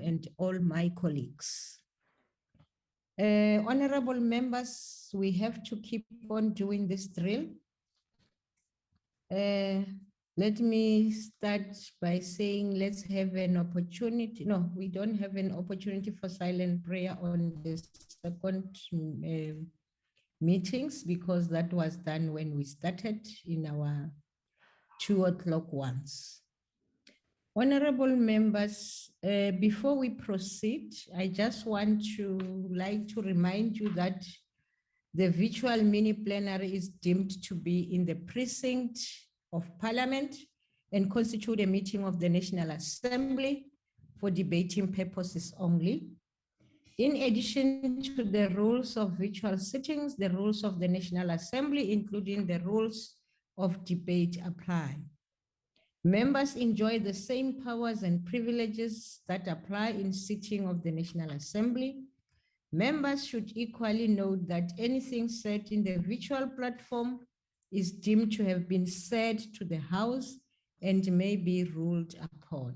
and all my colleagues. Honorable members, we have to keep on doing this drill. Let me start by saying let's have an opportunity. No, we don't have an opportunity for silent prayer on the second meetings because that was done when we started in our 2 o'clock ones. Honorable members, before we proceed, I just want to remind you that the virtual mini plenary is deemed to be in the precinct of Parliament and constitute a meeting of the National Assembly for debating purposes only. In addition to the rules of virtual sittings, the rules of the National Assembly, including the rules of debate, apply. Members enjoy the same powers and privileges that apply in sitting of the National Assembly. Members should equally note that anything said in the virtual platform is deemed to have been said to the House and may be ruled upon.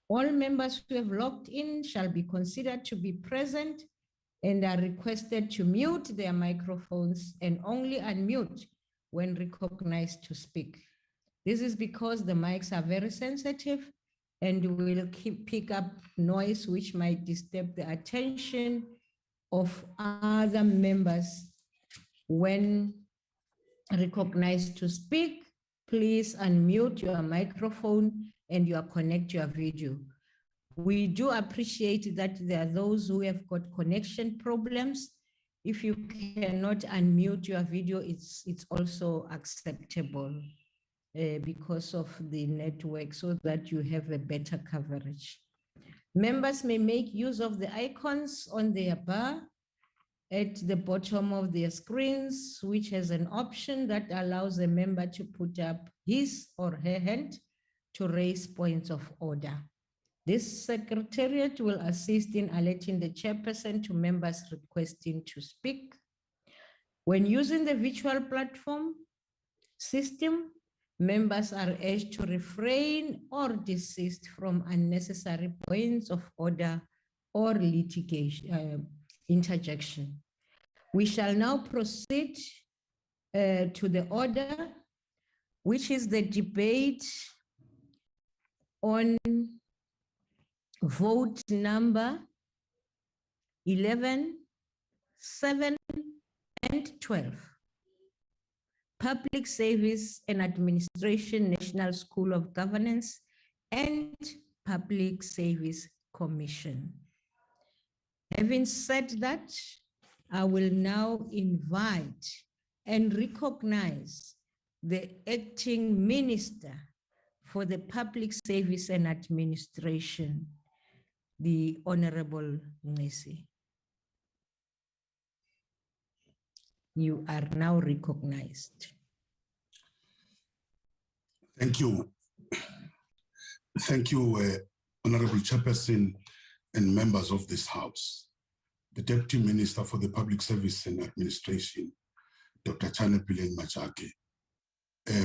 All members who have logged in shall be considered to be present and are requested to mute their microphones and only unmute when recognized to speak. This is because the mics are very sensitive and will pick up noise which might disturb the attention of other members. When recognized to speak, please unmute your microphone and you connect your video. We do appreciate that there are those who have got connection problems. If you cannot unmute your video, it's also acceptable because of the network so that you have a better coverage. Members may make use of the icons on their bar at the bottom of their screens, which has an option that allows a member to put up his or her hand to raise points of order. This secretariat will assist in alerting the chairperson to members requesting to speak. When using the virtual platform system, members are urged to refrain or desist from unnecessary points of order or litigation, interjection. We shall now proceed to the order, which is the debate on vote number 11, 7, and 12. Public Service and Administration National School of Governance and Public Service Commission. Having said that, I will now invite and recognize the acting minister for the Public Service and Administration, the Honorable Ngesi. You are now recognized. Thank you. Thank you, Honorable Chairperson and members of this House. The Deputy Minister for the Public Service and Administration, Dr. Chanepile Machake,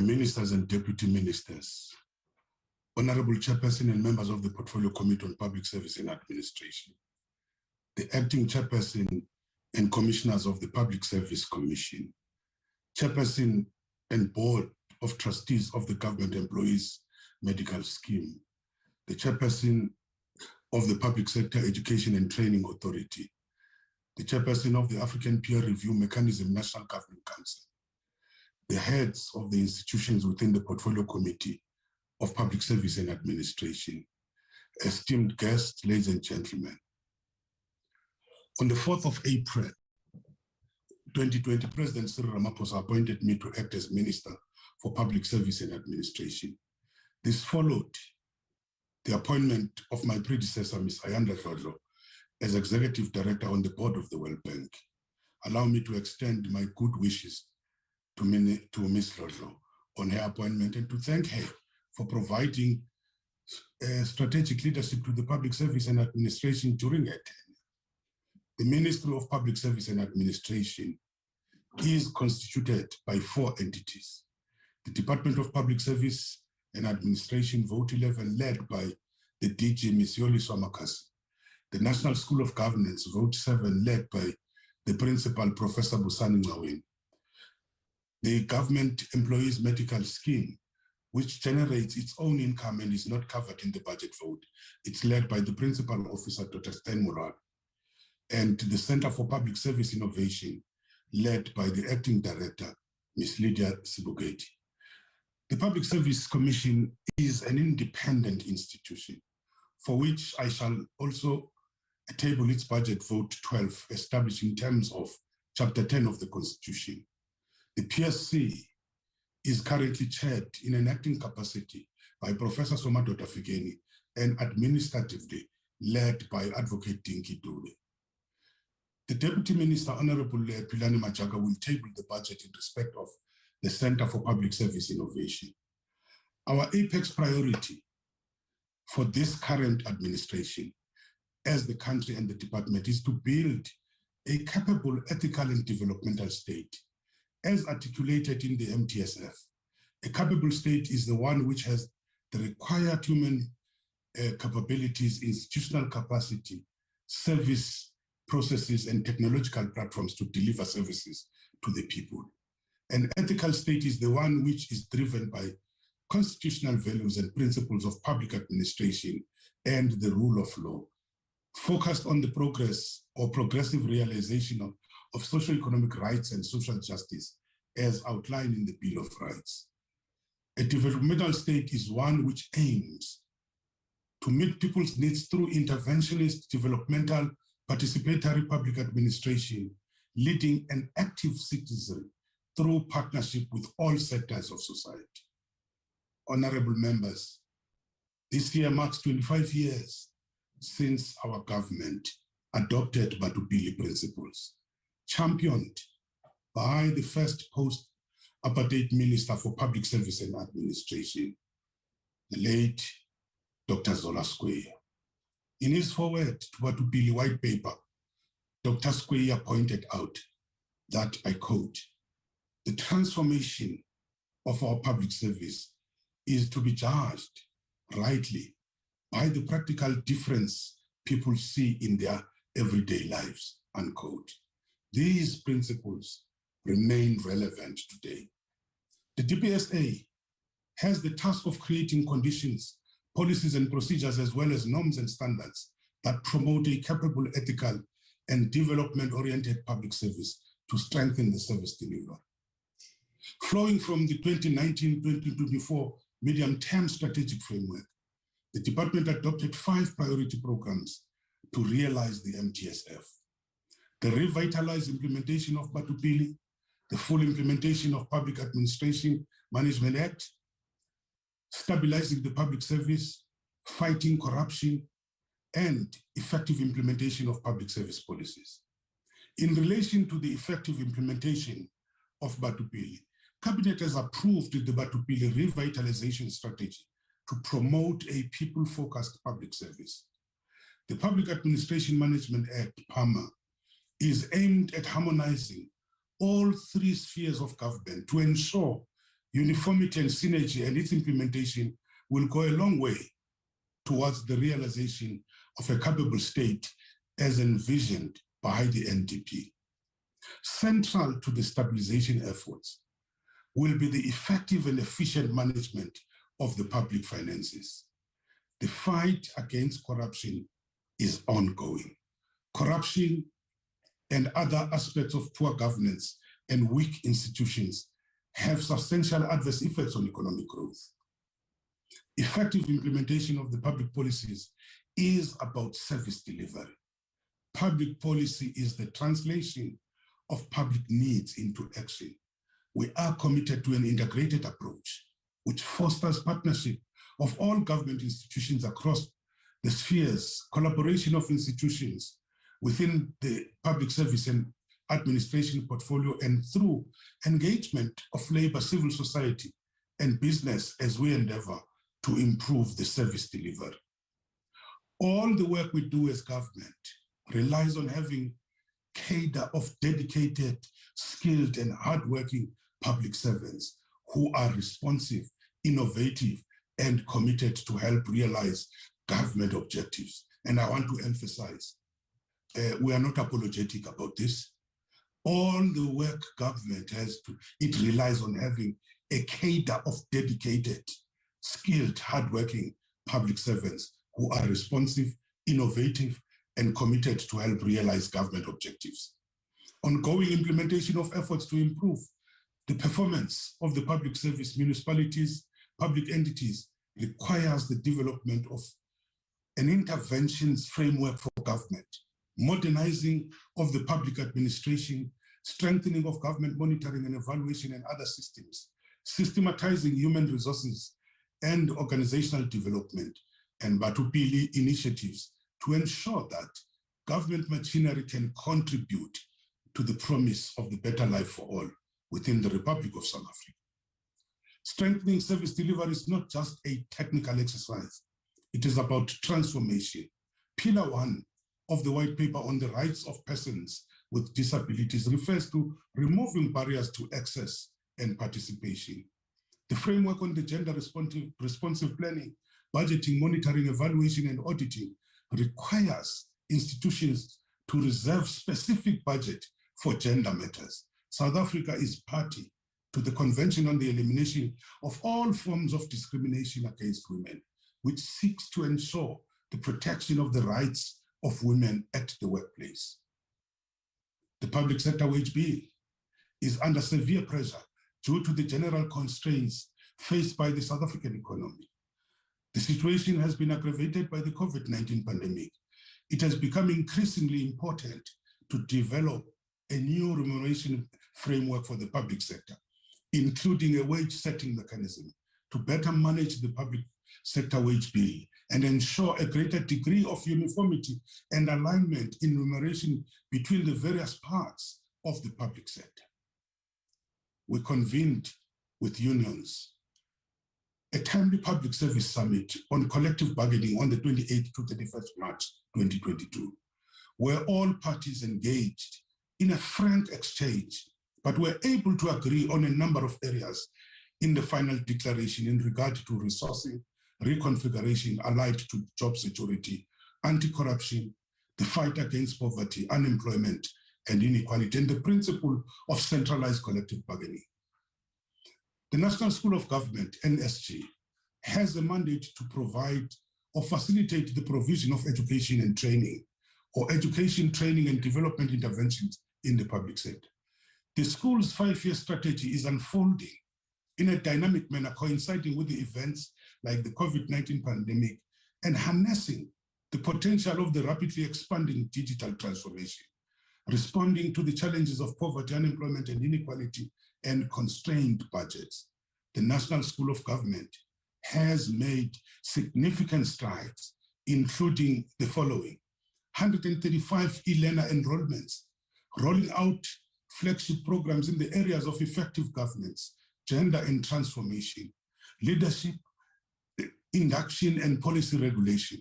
Ministers and Deputy Ministers, Honorable Chairperson and members of the Portfolio Committee on Public Service and Administration, the Acting Chairperson and Commissioners of the Public Service Commission, Chairperson and Board of Trustees of the Government Employees Medical Scheme, the Chairperson of the Public Sector Education and Training Authority, the Chairperson of the African Peer Review Mechanism National Government Council, the heads of the institutions within the Portfolio Committee of Public Service and Administration, esteemed guests, ladies and gentlemen. On the 4th of April, 2020, President Cyril Ramaphosa appointed me to act as Minister for Public Service and Administration. This followed the appointment of my predecessor, Ms. Ayanda Hlodlo, as Executive Director on the Board of the World Bank. Allow me to extend my good wishes to Ms. Hlodlo on her appointment and to thank her for providing strategic leadership to the Public Service and Administration during her tenure. The Ministry of Public Service and Administration is constituted by 4 entities. The Department of Public Service and Administration, Vote 11, led by the DG, Ms. Yoli Swamakasi. The National School of Governance, Vote 7, led by the principal, Professor Busani Ngaweng. The Government Employees Medical Scheme, which generates its own income and is not covered in the budget vote. It's led by the principal officer, Dr. Sten Moral. And the Center for Public Service Innovation, led by the acting director, Ms. Lydia Sibugeti. The Public Service Commission is an independent institution for which I shall also table its budget vote 12, establishing terms of Chapter 10 of the Constitution. The PSC is currently chaired in an acting capacity by Professor Somadoda Figeni and administratively led by Advocate Dinky Dube. The Deputy Minister, Honorable Pilani Majaga, will table the budget in respect of the Center for Public Service Innovation. Our apex priority for this current administration, as the country and the department, is to build a capable, ethical, and developmental state, as articulated in the MTSF. A capable state is the one which has the required human capabilities, institutional capacity, service processes, and technological platforms to deliver services to the people. An ethical state is the one which is driven by constitutional values and principles of public administration and the rule of law, focused on the progress or progressive realization of socio-economic rights and social justice as outlined in the Bill of Rights. A developmental state is one which aims to meet people's needs through interventionist, developmental, participatory public administration, leading an active citizen through partnership with all sectors of society. Honorable members, this year marks 25 years since our government adopted Batupili principles, championed by the first post-apartheid Minister for Public Service and Administration, the late Dr. Zola Skweyiya. In his foreword to Batupili white paper, Dr. Skweyiya pointed out that, I quote, "The transformation of our public service is to be judged rightly by the practical difference people see in their everyday lives," unquote. These principles remain relevant today. The DPSA has the task of creating conditions, policies, and procedures, as well as norms and standards that promote a capable, ethical, and development-oriented public service to strengthen the service delivery. Flowing from the 2019-2024 medium-term strategic framework, the department adopted 5 priority programs to realize the MTSF. The revitalized implementation of Batupili, the full implementation of Public Administration Management Act, stabilizing the public service, fighting corruption, and effective implementation of public service policies. In relation to the effective implementation of Batupili, Cabinet has approved the Batupili revitalization strategy to promote a people-focused public service. The Public Administration Management Act, PAMA, is aimed at harmonizing all 3 spheres of government to ensure uniformity and synergy, and its implementation will go a long way towards the realization of a capable state as envisioned by the NDP. Central to the stabilization efforts will be the effective and efficient management of the public finances. The fight against corruption is ongoing. Corruption and other aspects of poor governance and weak institutions have substantial adverse effects on economic growth. Effective implementation of the public policies is about service delivery. Public policy is the translation of public needs into action. We are committed to an integrated approach which fosters partnership of all government institutions across the spheres, collaboration of institutions within the public service and administration portfolio, and through engagement of labor, civil society, and business as we endeavor to improve the service delivery. All the work we do as government relies on having cadre of dedicated, skilled, and hardworking public servants who are responsive, innovative, and committed to help realize government objectives. And I want to emphasize, we are not apologetic about this. All the work government has to, it relies on having a cadre of dedicated, skilled, hardworking public servants who are responsive, innovative, and committed to help realize government objectives. Ongoing implementation of efforts to improve the performance of the public service municipalities, public entities requires the development of an interventions framework for government, modernizing of the public administration, strengthening of government monitoring and evaluation and other systems, systematizing human resources and organizational development, and Batupili initiatives to ensure that government machinery can contribute to the promise of the better life for all within the Republic of South Africa. Strengthening service delivery is not just a technical exercise. It is about transformation. Pillar 1 of the white paper on the rights of persons with disabilities refers to removing barriers to access and participation. The framework on the gender responsive planning, budgeting, monitoring, evaluation, and auditing requires institutions to reserve specific budget for gender matters. South Africa is party to the Convention on the Elimination of All Forms of Discrimination Against Women, which seeks to ensure the protection of the rights of women at the workplace. The public sector wage bill is under severe pressure due to the general constraints faced by the South African economy. The situation has been aggravated by the COVID-19 pandemic. It has become increasingly important to develop a new remuneration framework for the public sector, including a wage setting mechanism to better manage the public sector wage bill and ensure a greater degree of uniformity and alignment in remuneration between the various parts of the public sector. We convened with unions a timely public service summit on collective bargaining on the 28th to 31st March 2022, where all parties engaged in a frank exchange, but were able to agree on a number of areas in the final declaration in regard to resourcing, reconfiguration allied to job security, anti-corruption, the fight against poverty, unemployment, and inequality, and the principle of centralized collective bargaining. The National School of Government, NSG, has a mandate to provide or facilitate the provision of education and training, or education, training, and development interventions in the public sector. The school's 5-year strategy is unfolding in a dynamic manner, coinciding with the events like the COVID-19 pandemic and harnessing the potential of the rapidly expanding digital transformation, responding to the challenges of poverty, unemployment, and inequality, and constrained budgets. The National School of Government has made significant strides, including the following: 135 e-learner enrollments, rolling out flagship programs in the areas of effective governance, gender and transformation, leadership, induction and policy regulation,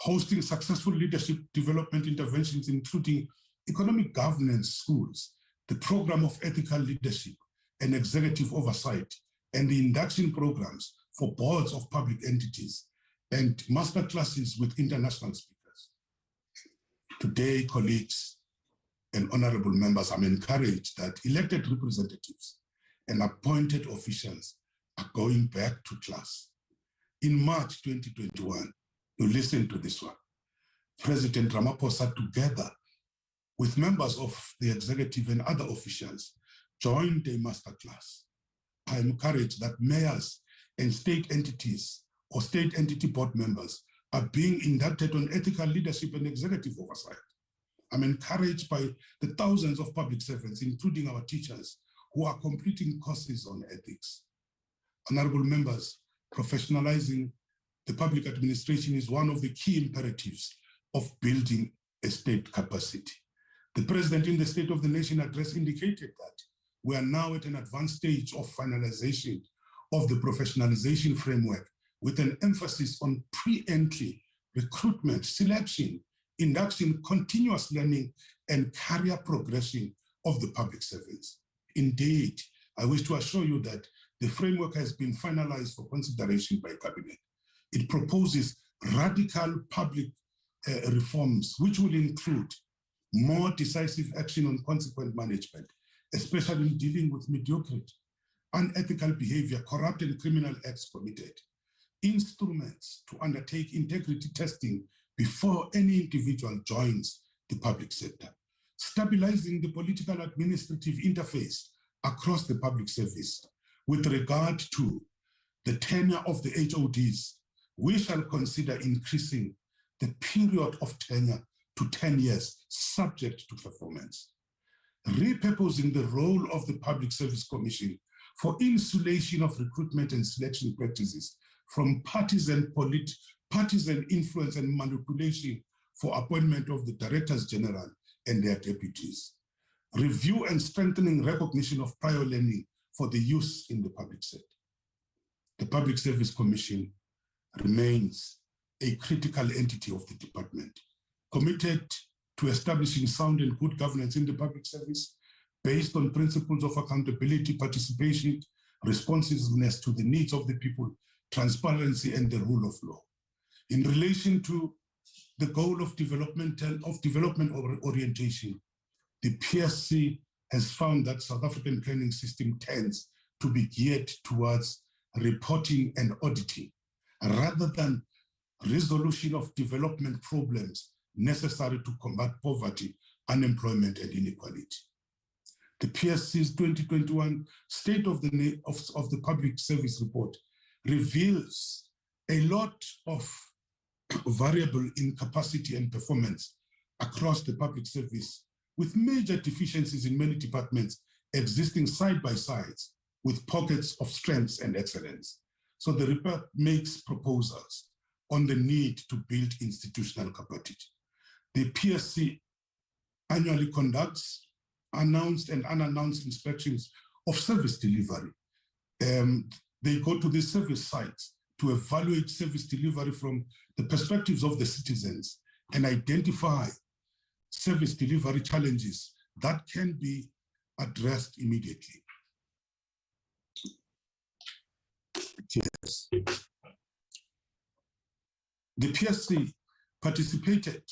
hosting successful leadership development interventions, including economic governance schools, the program of ethical leadership and executive oversight, and the induction programs for boards of public entities, and master classes with international speakers. Today, colleagues and honorable members, I'm encouraged that elected representatives and appointed officials are going back to class. In March 2021, you listen to this one, President Ramaphosa, together with members of the executive and other officials, joined a masterclass. I am encouraged that mayors and state entities or state entity board members are being inducted on ethical leadership and executive oversight. I'm encouraged by the thousands of public servants, including our teachers, who are completing courses on ethics. Honorable members, professionalizing the public administration is one of the key imperatives of building a state capacity. The President in the State of the Nation address indicated that we are now at an advanced stage of finalization of the professionalization framework with an emphasis on pre-entry, recruitment, selection, induction, continuous learning, and career progression of the public servants. Indeed, I wish to assure you that the framework has been finalized for consideration by Cabinet. It proposes radical public reforms, which will include more decisive action on consequent management, especially in dealing with mediocrity, unethical behavior, corrupt and criminal acts committed, instruments to undertake integrity testing before any individual joins the public sector, stabilizing the political administrative interface across the public service. With regard to the tenure of the HODs, we shall consider increasing the period of tenure to 10 years, subject to performance. Repurposing the role of the Public Service Commission for insulation of recruitment and selection practices from partisan influence and manipulation for appointment of the Directors General and their deputies. Review and strengthening recognition of prior learning for the use in the public sector. The Public Service Commission remains a critical entity of the department, committed to establishing sound and good governance in the public service based on principles of accountability, participation, responsiveness to the needs of the people, transparency, and the rule of law. In relation to the goal of development orientation, the PSC has found that South African planning system tends to be geared towards reporting and auditing, rather than resolution of development problems necessary to combat poverty, unemployment, and inequality. The PSC's 2021 State of the Public Service Report reveals a lot of variable in capacity and performance across the public service, with major deficiencies in many departments existing side by side with pockets of strengths and excellence. So the report makes proposals on the need to build institutional capacity. The PSC annually conducts announced and unannounced inspections of service delivery. They go to the service sites to evaluate service delivery from the perspectives of the citizens and identify service delivery challenges that can be addressed immediately. Yes. The PSC participated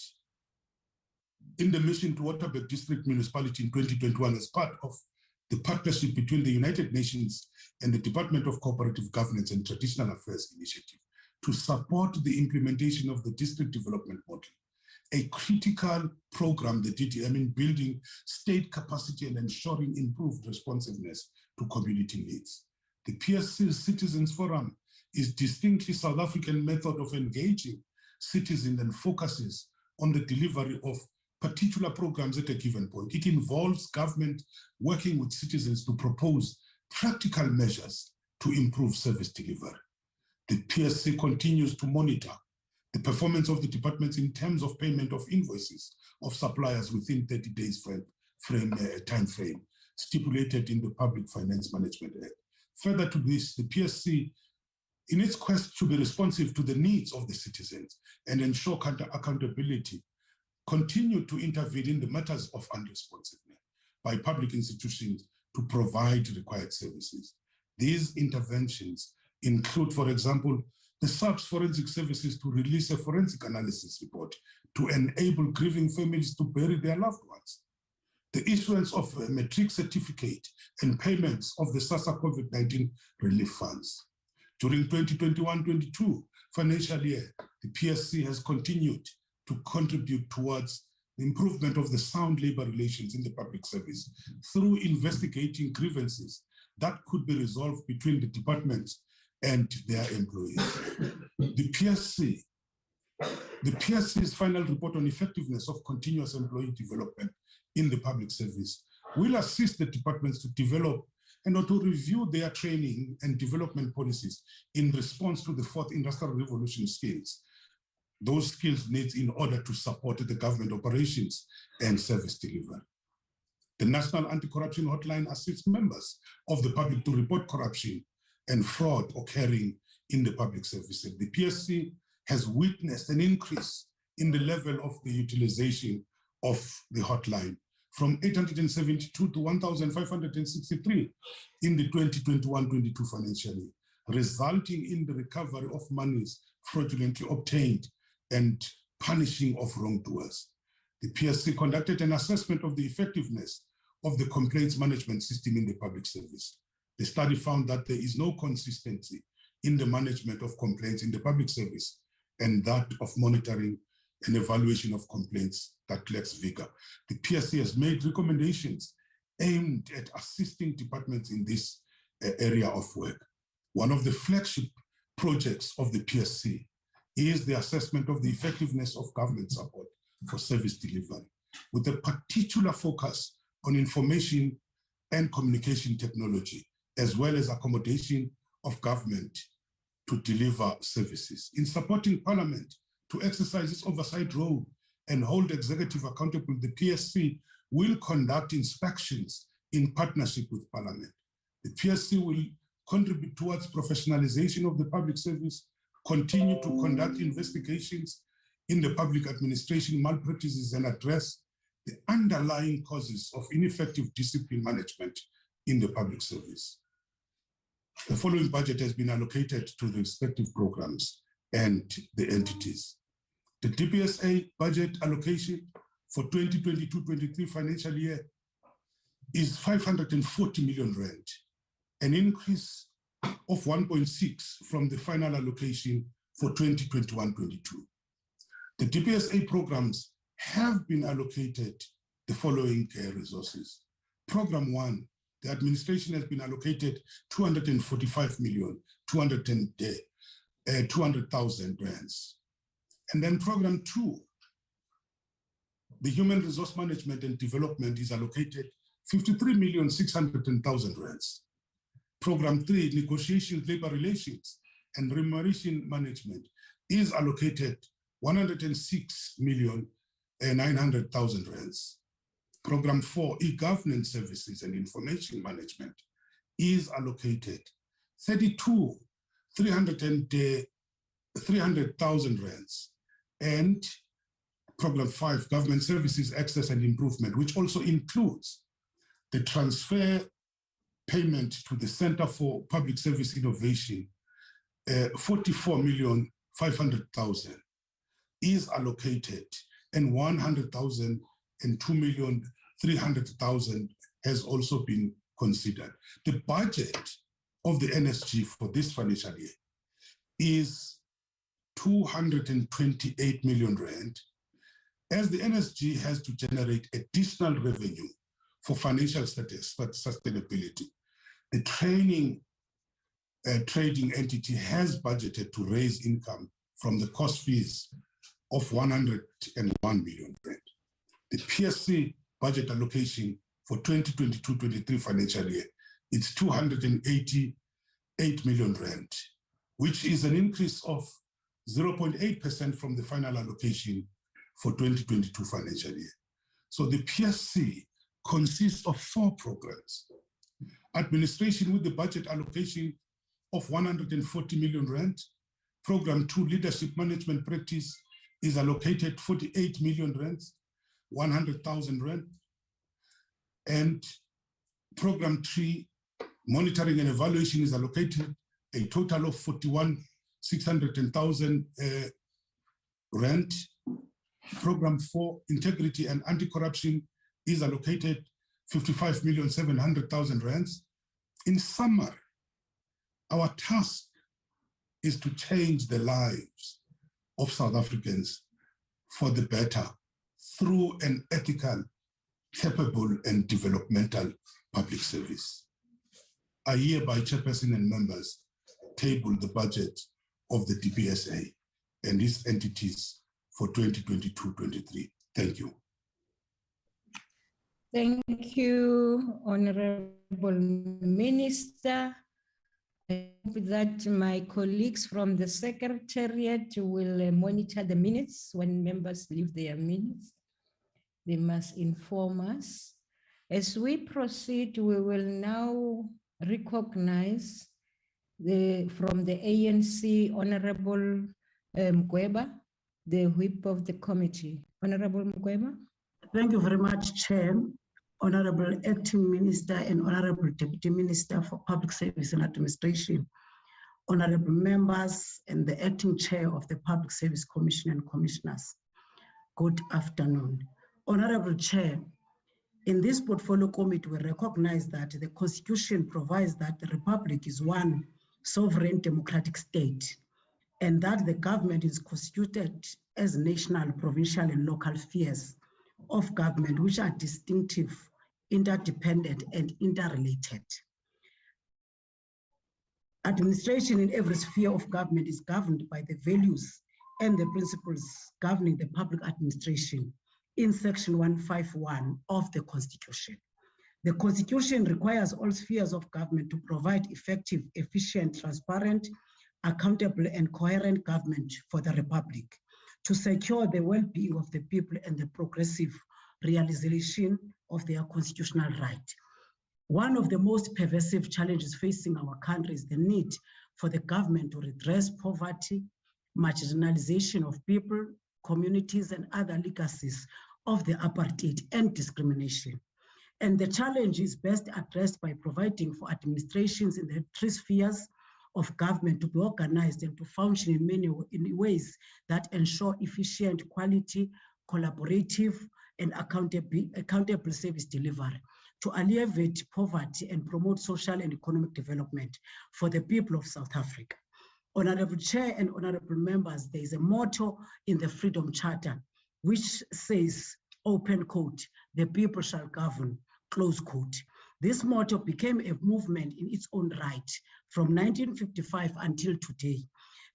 in the mission to Waterberg District Municipality in 2021 as part of the partnership between the United Nations and the Department of Cooperative Governance and Traditional Affairs Initiative to support the implementation of the district development model, a critical program, the DDM, in building state capacity and ensuring improved responsiveness to community needs. The PSC Citizens Forum is distinctly South African method of engaging citizens and focuses on the delivery of particular programs at a given point. It involves government working with citizens to propose practical measures to improve service delivery. The PSC continues to monitor the performance of the departments in terms of payment of invoices of suppliers within 30 days time frame stipulated in the Public Finance Management Act. Further to this, the PSC, in its quest to be responsive to the needs of the citizens and ensure accountability, continue to intervene in the matters of unresponsiveness by public institutions to provide required services. These interventions include, for example, the SAPS Forensic Services to release a forensic analysis report to enable grieving families to bury their loved ones, the issuance of a matric certificate and payments of the SASSA COVID-19 relief funds. During 2021-22 financial year, the PSC has continued to contribute towards the improvement of the sound labor relations in the public service through investigating grievances that could be resolved between the departments and their employees. The PSC's final report on effectiveness of continuous employee development in the public service will assist the departments to develop and to review their training and development policies in response to the fourth industrial revolution skills. Those skills needs in order to support the government operations and service delivery. The National Anti-Corruption Hotline assists members of the public to report corruption and fraud occurring in the public service. The PSC has witnessed an increase in the level of the utilization of the hotline from 872 to 1,563 in the 2021-22 financial year, resulting in the recovery of monies fraudulently obtained and punishing of wrongdoers. The PSC conducted an assessment of the effectiveness of the complaints management system in the public service. The study found that there is no consistency in the management of complaints in the public service and that of monitoring and evaluation of complaints that lacks vigor. The PSC has made recommendations aimed at assisting departments in this area of work. One of the flagship projects of the PSC is the assessment of the effectiveness of government support for service delivery, with a particular focus on information and communication technology, as well as accommodation of government to deliver services. In supporting Parliament to exercise its oversight role and hold executive accountable, the PSC will conduct inspections in partnership with Parliament. The PSC will contribute towards professionalization of the public service, continue to conduct investigations in the public administration malpractices, and address the underlying causes of ineffective discipline management in the public service. The following budget has been allocated to the respective programs and the entities. The DPSA budget allocation for 2022-23 financial year is 540 million rand, an increase of 1.6 from the final allocation for 2021-22. The DPSA programs have been allocated the following resources. Program 1, the administration has been allocated 245,200,000 rands. And then program 2, the human resource management and development is allocated 53,600,000 rands. Program 3, negotiations, labor relations and remuneration management is allocated 106,900,000 rands. Program 4, e-governance services and information management is allocated 300,000 rands. And Program 5, government services access and improvement, which also includes the transfer payment to the Center for Public Service Innovation, 44,500,000 is allocated, and 100,000 and 2,300,000 has also been considered. The budget of the NSG for this financial year is 228 million rand, as the NSG has to generate additional revenue for financial sustainability. The trading entity has budgeted to raise income from the cost fees of 101 million rand. The PSC budget allocation for 2022-23 financial year, it's 288 million rand, which is an increase of 0.8% from the final allocation for 2022 financial year. So the PSC consists of 4 programs. Administration with the budget allocation of 140 million rand. Program 2, leadership management practice, is allocated 48 million rand, 100,000 rand. And Program 3, monitoring and evaluation, is allocated a total of 41,600,000 rand. Program 4, integrity and anti-corruption, is allocated 55,700,000 rands. In summary, our task is to change the lives of South Africans for the better through an ethical, capable, and developmental public service. I hereby, Chairperson and members, table the budget of the DPSA and its entities for 2022-23. Thank you. Thank you, Honorable Minister. I hope that my colleagues from the Secretariat will monitor the minutes. When members leave their minutes, they must inform us. As we proceed, we will now recognize from the ANC, Honorable Mkweba, the whip of the committee. Honorable Mkweba. Thank you very much, Chair, Honorable Acting Minister and Honorable Deputy Minister for Public Service and Administration. honorable members, and the acting chair of the Public Service Commission and commissioners. Good afternoon. Honorable Chair, in this portfolio committee, we recognize that the Constitution provides that the Republic is one sovereign democratic state, and that the government is constituted as national, provincial, and local spheres of government, which are distinctive, interdependent, and interrelated. Administration in every sphere of government is governed by the values and the principles governing the public administration in Section 151 of the Constitution. The Constitution requires all spheres of government to provide effective, efficient, transparent, accountable, and coherent government for the Republic, to secure the well-being of the people and the progressive realization of their constitutional right. One of the most pervasive challenges facing our country is the need for the government to redress poverty, marginalization of people, communities, and other legacies of the apartheid and discrimination. And the challenge is best addressed by providing for administrations in the three spheres of government to be organized and to function in ways that ensure efficient, quality, collaborative, and accountable service delivery, to alleviate poverty and promote social and economic development for the people of South Africa. Honorable Chair and honorable members, there is a motto in the Freedom Charter which says, open quote, the people shall govern, close quote. This motto became a movement in its own right from 1955 until today.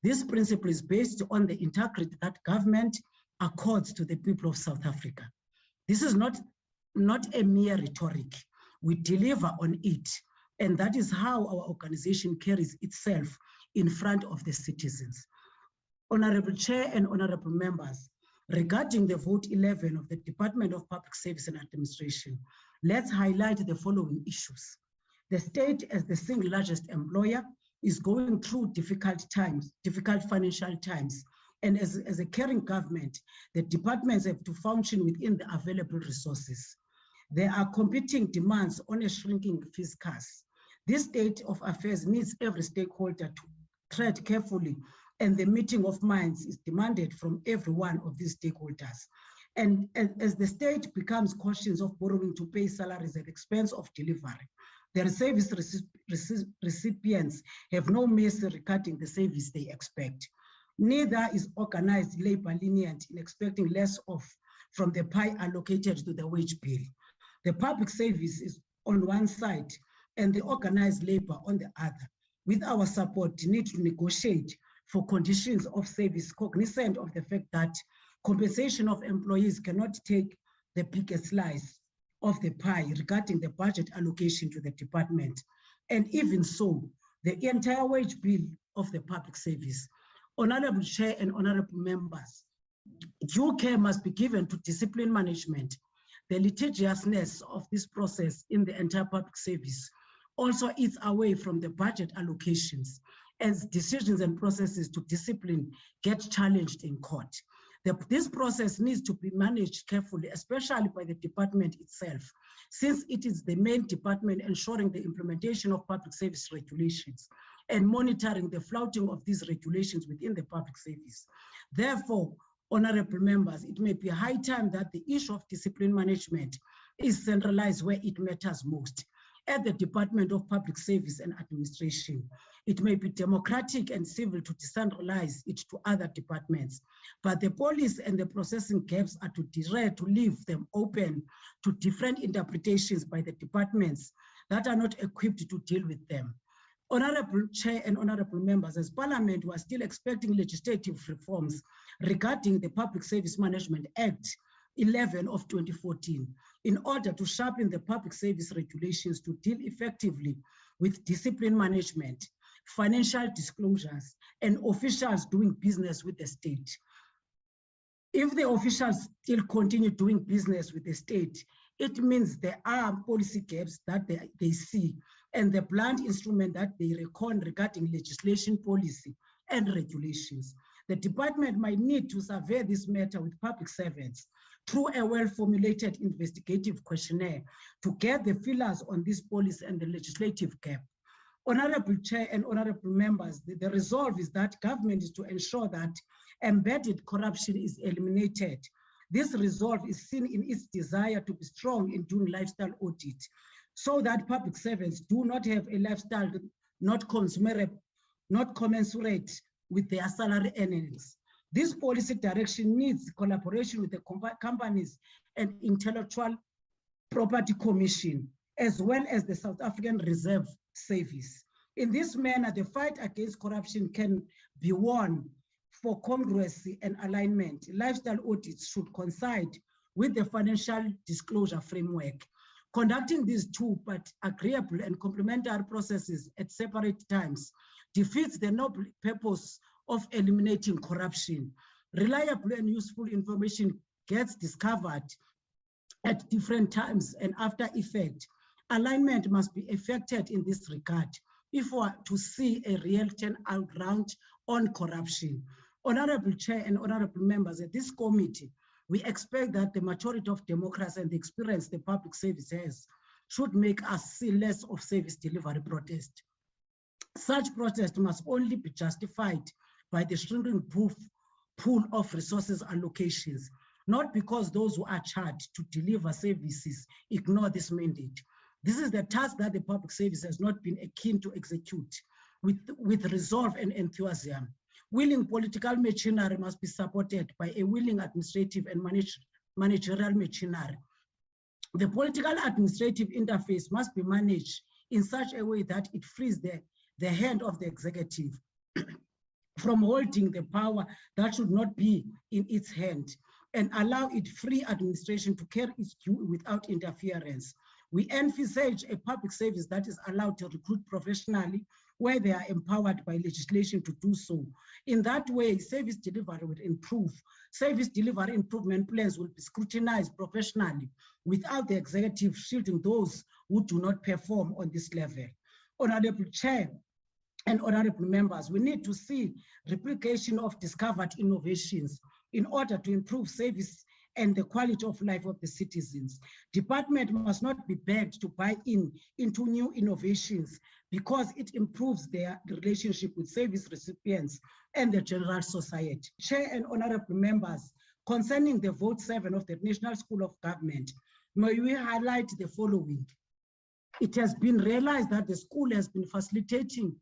This principle is based on the integrity that government accords to the people of South Africa. This is not a mere rhetoric. We deliver on it, and that is how our organization carries itself in front of the citizens. Honorable Chair and honorable members, regarding the vote 11 of the Department of Public Service and Administration, let's highlight the following issues. The state, as the single largest employer, is going through difficult financial times. And as a caring government, the departments have to function within the available resources. There are competing demands on a shrinking fiscus. This state of affairs needs every stakeholder to tread carefully, and the meeting of minds is demanded from every one of these stakeholders. And as the state becomes cautious of borrowing to pay salaries at the expense of delivery, their service recipients have no mercy regarding the service they expect. Neither is organized labor lenient in expecting less from the pie allocated to the wage bill. The public service is on one side and the organized labor on the other. With our support, need to negotiate for conditions of service, cognizant of the fact that compensation of employees cannot take the biggest slice of the pie regarding the budget allocation to the department. And even so, the entire wage bill of the public service. Honorable Chair and honorable members, due care must be given to discipline management. The litigiousness of this process in the entire public service also eats away from the budget allocations as decisions and processes to discipline get challenged in court. This process needs to be managed carefully, especially by the department itself, since it is the main department ensuring the implementation of public service regulations and monitoring the flouting of these regulations within the public service. Therefore, honorable members, it may be high time that the issue of discipline management is centralized where it matters most, at the Department of Public Service and Administration. It may be democratic and civil to decentralize it to other departments, but the policy and the processing gaps are to leave them open to different interpretations by the departments that are not equipped to deal with them. Honorable Chair and honorable members, as Parliament was still expecting legislative reforms regarding the Public Service Management Act 11 of 2014, in order to sharpen the public service regulations to deal effectively with discipline management, financial disclosures, and officials doing business with the state. If the officials still continue doing business with the state, it means there are policy gaps that they see and the blunt instrument that they reckon regarding legislation, policy, and regulations. The department might need to survey this matter with public servants through a well-formulated investigative questionnaire to get the feelers on this policy and the legislative gap. Honorable Chair and honorable members, the resolve is that government is to ensure that embedded corruption is eliminated. This resolve is seen in its desire to be strong in doing lifestyle audit, so that public servants do not have a lifestyle not commensurate with their salary earnings. This policy direction needs collaboration with the companies and Intellectual Property Commission, as well as the South African Reserve Service. In this manner, the fight against corruption can be won for congruency and alignment. Lifestyle audits should coincide with the financial disclosure framework. Conducting these two but agreeable and complementary processes at separate times defeats the noble purpose of eliminating corruption. Reliable and useful information gets discovered at different times and after effect. Alignment must be effected in this regard if we are to see a real turnaround on corruption. Honorable Chair and honorable members at this committee, we expect that the maturity of democracy and the experience the public service has should make us see less of service delivery protest. Such protest must only be justified by the shrinking pool of resources allocations, not because those who are charged to deliver services ignore this mandate. This is the task that the public service has not been keen to execute with resolve and enthusiasm. Willing political machinery must be supported by a willing administrative and managerial machinery. The political administrative interface must be managed in such a way that it frees the hand of the executive from holding the power that should not be in its hand, and allow it free administration to carry its due without interference. We envisage a public service that is allowed to recruit professionally where they are empowered by legislation to do so. In that way, service delivery will improve. Service delivery improvement plans will be scrutinized professionally without the executive shielding those who do not perform on this level. Honorable Chair and honorable members, we need to see replication of discovered innovations in order to improve service and the quality of life of the citizens. Department must not be begged to buy into new innovations because it improves their relationship with service recipients and the general society. Chair and honorable members, concerning the vote 7 of the National School of Government, may we highlight the following. It has been realized that the school has been facilitating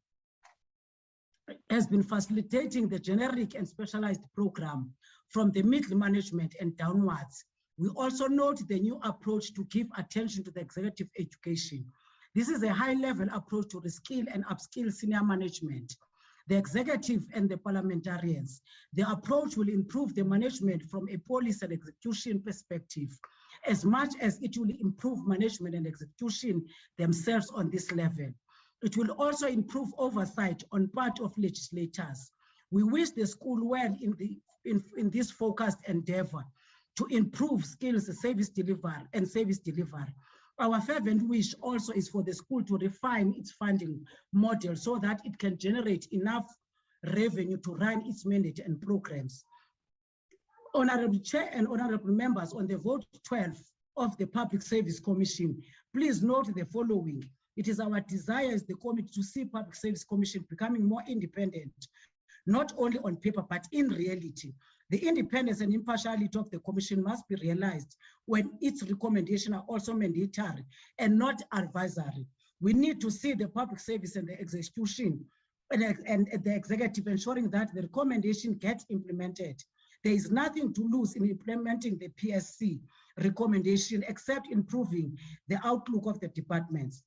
the generic and specialized program from the middle management and downwards. We also note the new approach to give attention to the executive education. This is a high-level approach to reskill and upskill senior management, the executive and the parliamentarians. The approach will improve the management from a policy and execution perspective, as much as it will improve management and execution themselves on this level. It will also improve oversight on part of legislators. We wish the school well in this focused endeavor to improve skills, service delivery. Our fervent wish also is for the school to refine its funding model so that it can generate enough revenue to run its mandate and programs. Honorable Chair and honorable members, on the vote 12 of the Public Service Commission, please note the following. It is our desire as the committee to see Public Service Commission becoming more independent, not only on paper, but in reality. The independence and impartiality of the commission must be realized when its recommendations are also mandatory and not advisory. We need to see the public service and the execution and the executive ensuring that the recommendation gets implemented. There is nothing to lose in implementing the PSC recommendation except improving the outlook of the departments.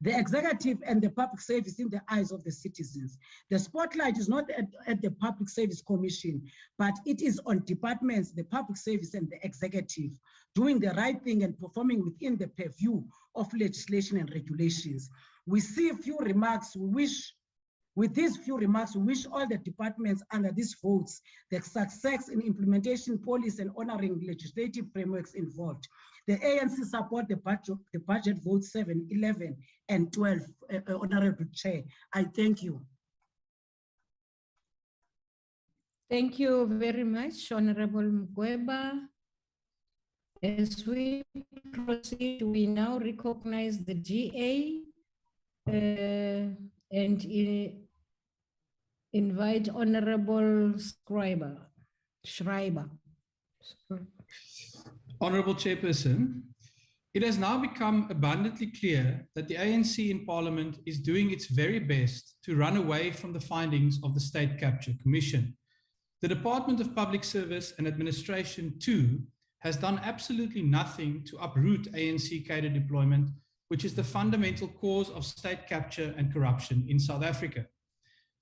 The executive and the public service in the eyes of the citizens. The spotlight is not at the Public Service Commission, but it is on departments, the public service and the executive, doing the right thing and performing within the purview of legislation and regulations. We see a few remarks. With these few remarks, we wish all the departments under these votes the success in implementation policy and honoring legislative frameworks involved. The ANC support the budget votes 7, 11, and 12, Honorable Chair. I thank you. Thank you very much, Honorable Mgweba. As we proceed, we now recognize the GA Invite Honorable Schreiber. Honorable Chairperson, it has now become abundantly clear that the ANC in Parliament is doing its very best to run away from the findings of the State Capture Commission. The Department of Public Service and Administration, too, has done absolutely nothing to uproot ANC cadre deployment, which is the fundamental cause of state capture and corruption in South Africa.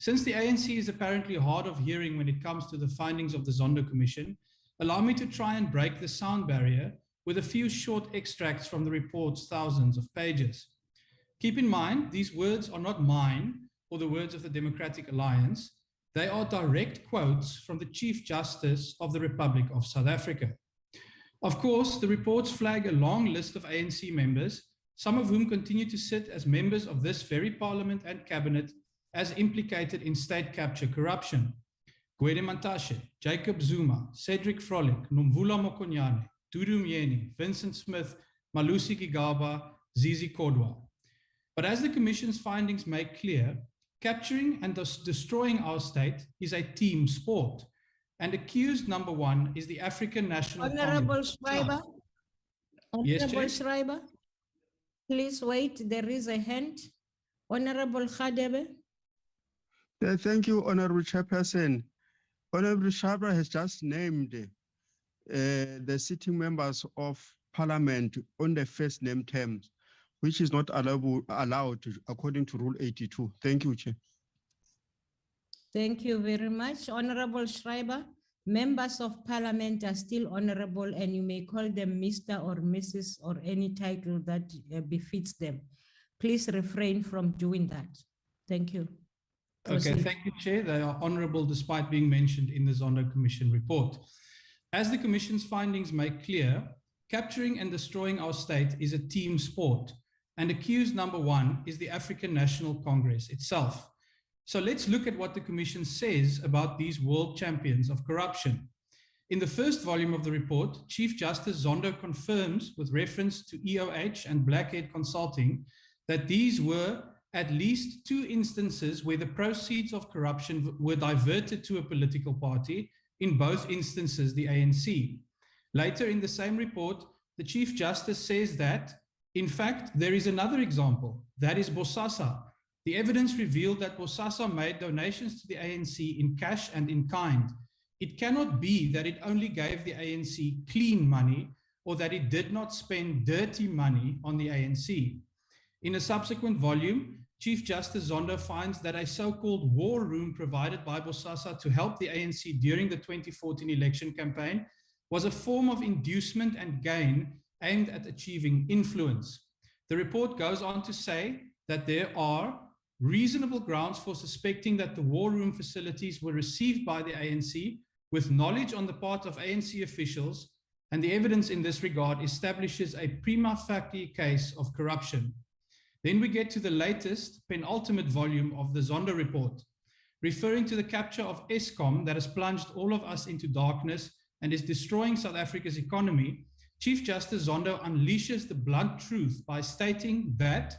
Since the ANC is apparently hard of hearing when it comes to the findings of the Zondo Commission, allow me to try and break the sound barrier with a few short extracts from the report's thousands of pages. Keep in mind, these words are not mine or the words of the Democratic Alliance. They are direct quotes from the Chief Justice of the Republic of South Africa. Of course, the reports flag a long list of ANC members, some of whom continue to sit as members of this very Parliament and Cabinet as implicated in state capture corruption. Gwede Mantashe, Jacob Zuma, Cedric Frolick, Nomvula Mokonyane, Dudu Myeni, Vincent Smith, Malusi Gigaba, Zizi Kodwa. But as the Commission's findings make clear, capturing and destroying our state is a team sport. And accused number one is the African National Honorable Congress. Schreiber. Yes, Honorable Chair? Schreiber. Please wait, there is a hand. Honorable Khadebe. Thank you, Honorable Chairperson. Honorable Schreiber has just named the sitting members of Parliament on the first name terms, which is not allowed according to Rule 82. Thank you, Chair. Thank you very much. Honorable Schreiber, members of Parliament are still honorable and you may call them Mr. or Mrs. or any title that befits them. Please refrain from doing that. Thank you. Okay, Proceed. thank you, Chair. They are honorable despite being mentioned in the Zondo Commission report. As the Commission's findings make clear, capturing and destroying our state is a team sport, and accused number one is the African National Congress itself. So let's look at what the Commission says about these world champions of corruption. In the first volume of the report, Chief Justice Zondo confirms, with reference to EOH and Blackhead Consulting, that these were at least two instances where the proceeds of corruption were diverted to a political party, in both instances the ANC. Later in the same report, the Chief Justice says that, in fact, there is another example, that is Bosasa. The evidence revealed that Bosasa made donations to the ANC in cash and in kind. It cannot be that it only gave the ANC clean money or that it did not spend dirty money on the ANC. In a subsequent volume, Chief Justice Zondo finds that a so-called war room provided by Bosasa to help the ANC during the 2014 election campaign was a form of inducement and gain aimed at achieving influence. The report goes on to say that there are reasonable grounds for suspecting that the war room facilities were received by the ANC with knowledge on the part of ANC officials, and the evidence in this regard establishes a prima facie case of corruption. Then we get to the latest, penultimate volume of the Zondo report, referring to the capture of Eskom that has plunged all of us into darkness and is destroying South Africa's economy. Chief Justice Zondo unleashes the blunt truth by stating that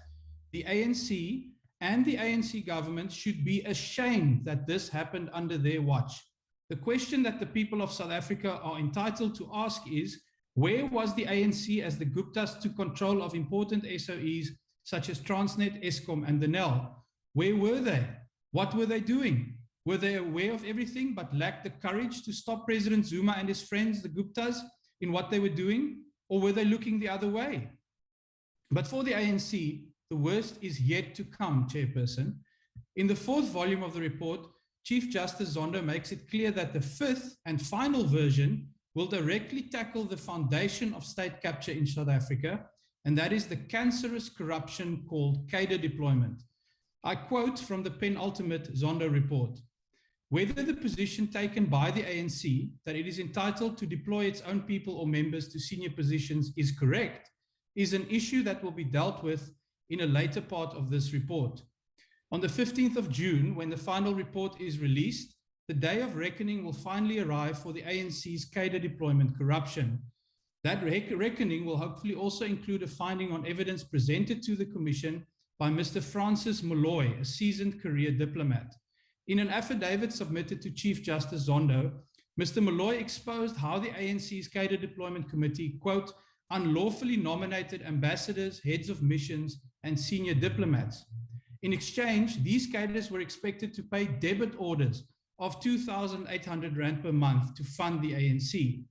the ANC and the ANC government should be ashamed that this happened under their watch. The question that the people of South Africa are entitled to ask is, where was the ANC as the Guptas took control of important SOEs such as Transnet, Eskom, and the NEL? Where were they? What were they doing? Were they aware of everything but lacked the courage to stop President Zuma and his friends, the Guptas, in what they were doing? Or were they looking the other way? But for the ANC, the worst is yet to come, Chairperson. In the fourth volume of the report, Chief Justice Zondo makes it clear that the fifth and final version will directly tackle the foundation of state capture in South Africa, and that is the cancerous corruption called cadre deployment. I quote from the penultimate Zondo report: whether the position taken by the ANC that it is entitled to deploy its own people or members to senior positions is correct is an issue that will be dealt with in a later part of this report. On the 15th of June, when the final report is released, the day of reckoning will finally arrive for the ANC's cadre deployment corruption. That reckoning will hopefully also include a finding on evidence presented to the Commission by Mr. Francis Molloy, a seasoned career diplomat. In an affidavit submitted to Chief Justice Zondo, Mr. Molloy exposed how the ANC's Cadre Deployment Committee, quote, unlawfully nominated ambassadors, heads of missions, and senior diplomats. In exchange, these cadres were expected to pay debit orders of 2,800 Rand per month to fund the ANC.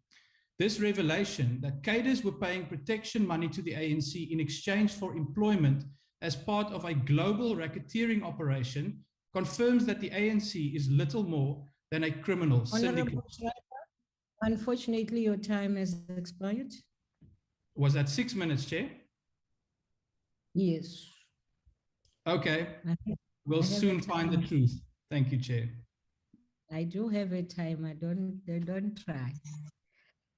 This revelation that cadres were paying protection money to the ANC in exchange for employment as part of a global racketeering operation confirms that the ANC is little more than a criminal syndicate. Honorable Schreiber, unfortunately, your time has expired. Was that 6 minutes, Chair? Yes. Okay, we'll soon find the truth. Thank you, Chair. I do have a timer, don't try.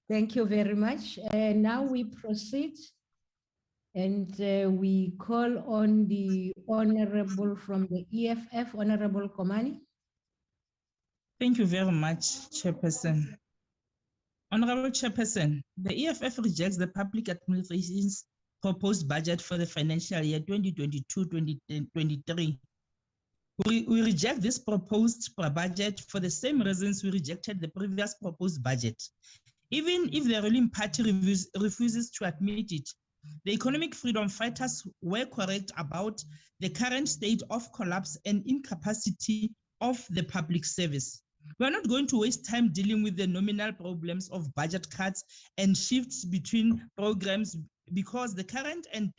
Thank you very much. Now we proceed and we call on the Honorable from the EFF, Honorable Komani. Thank you very much, Chairperson. Honorable Chairperson, the EFF rejects the public administration's proposed budget for the financial year 2022-2023. We reject this proposed budget for the same reasons we rejected the previous proposed budget. Even if the ruling party refuses to admit it, the economic freedom fighters were correct about the current state of collapse and incapacity of the public service. We are not going to waste time dealing with the nominal problems of budget cuts and shifts between programs because the current and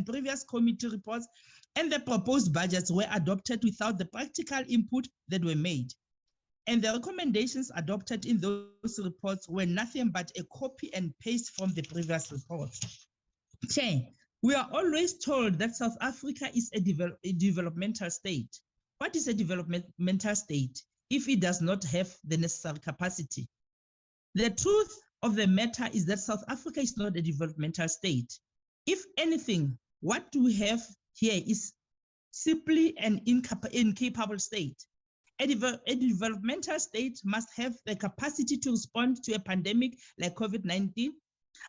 previous committee reports and the proposed budgets were adopted without the practical input that were made. And the recommendations adopted in those reports were nothing but a copy and paste from the previous reports. Chair, we are always told that South Africa is a developmental state. What is a developmental state if it does not have the necessary capacity? The truth of the matter is that South Africa is not a developmental state. If anything, what we have here is simply an incapable state. A developmental state must have the capacity to respond to a pandemic like COVID-19.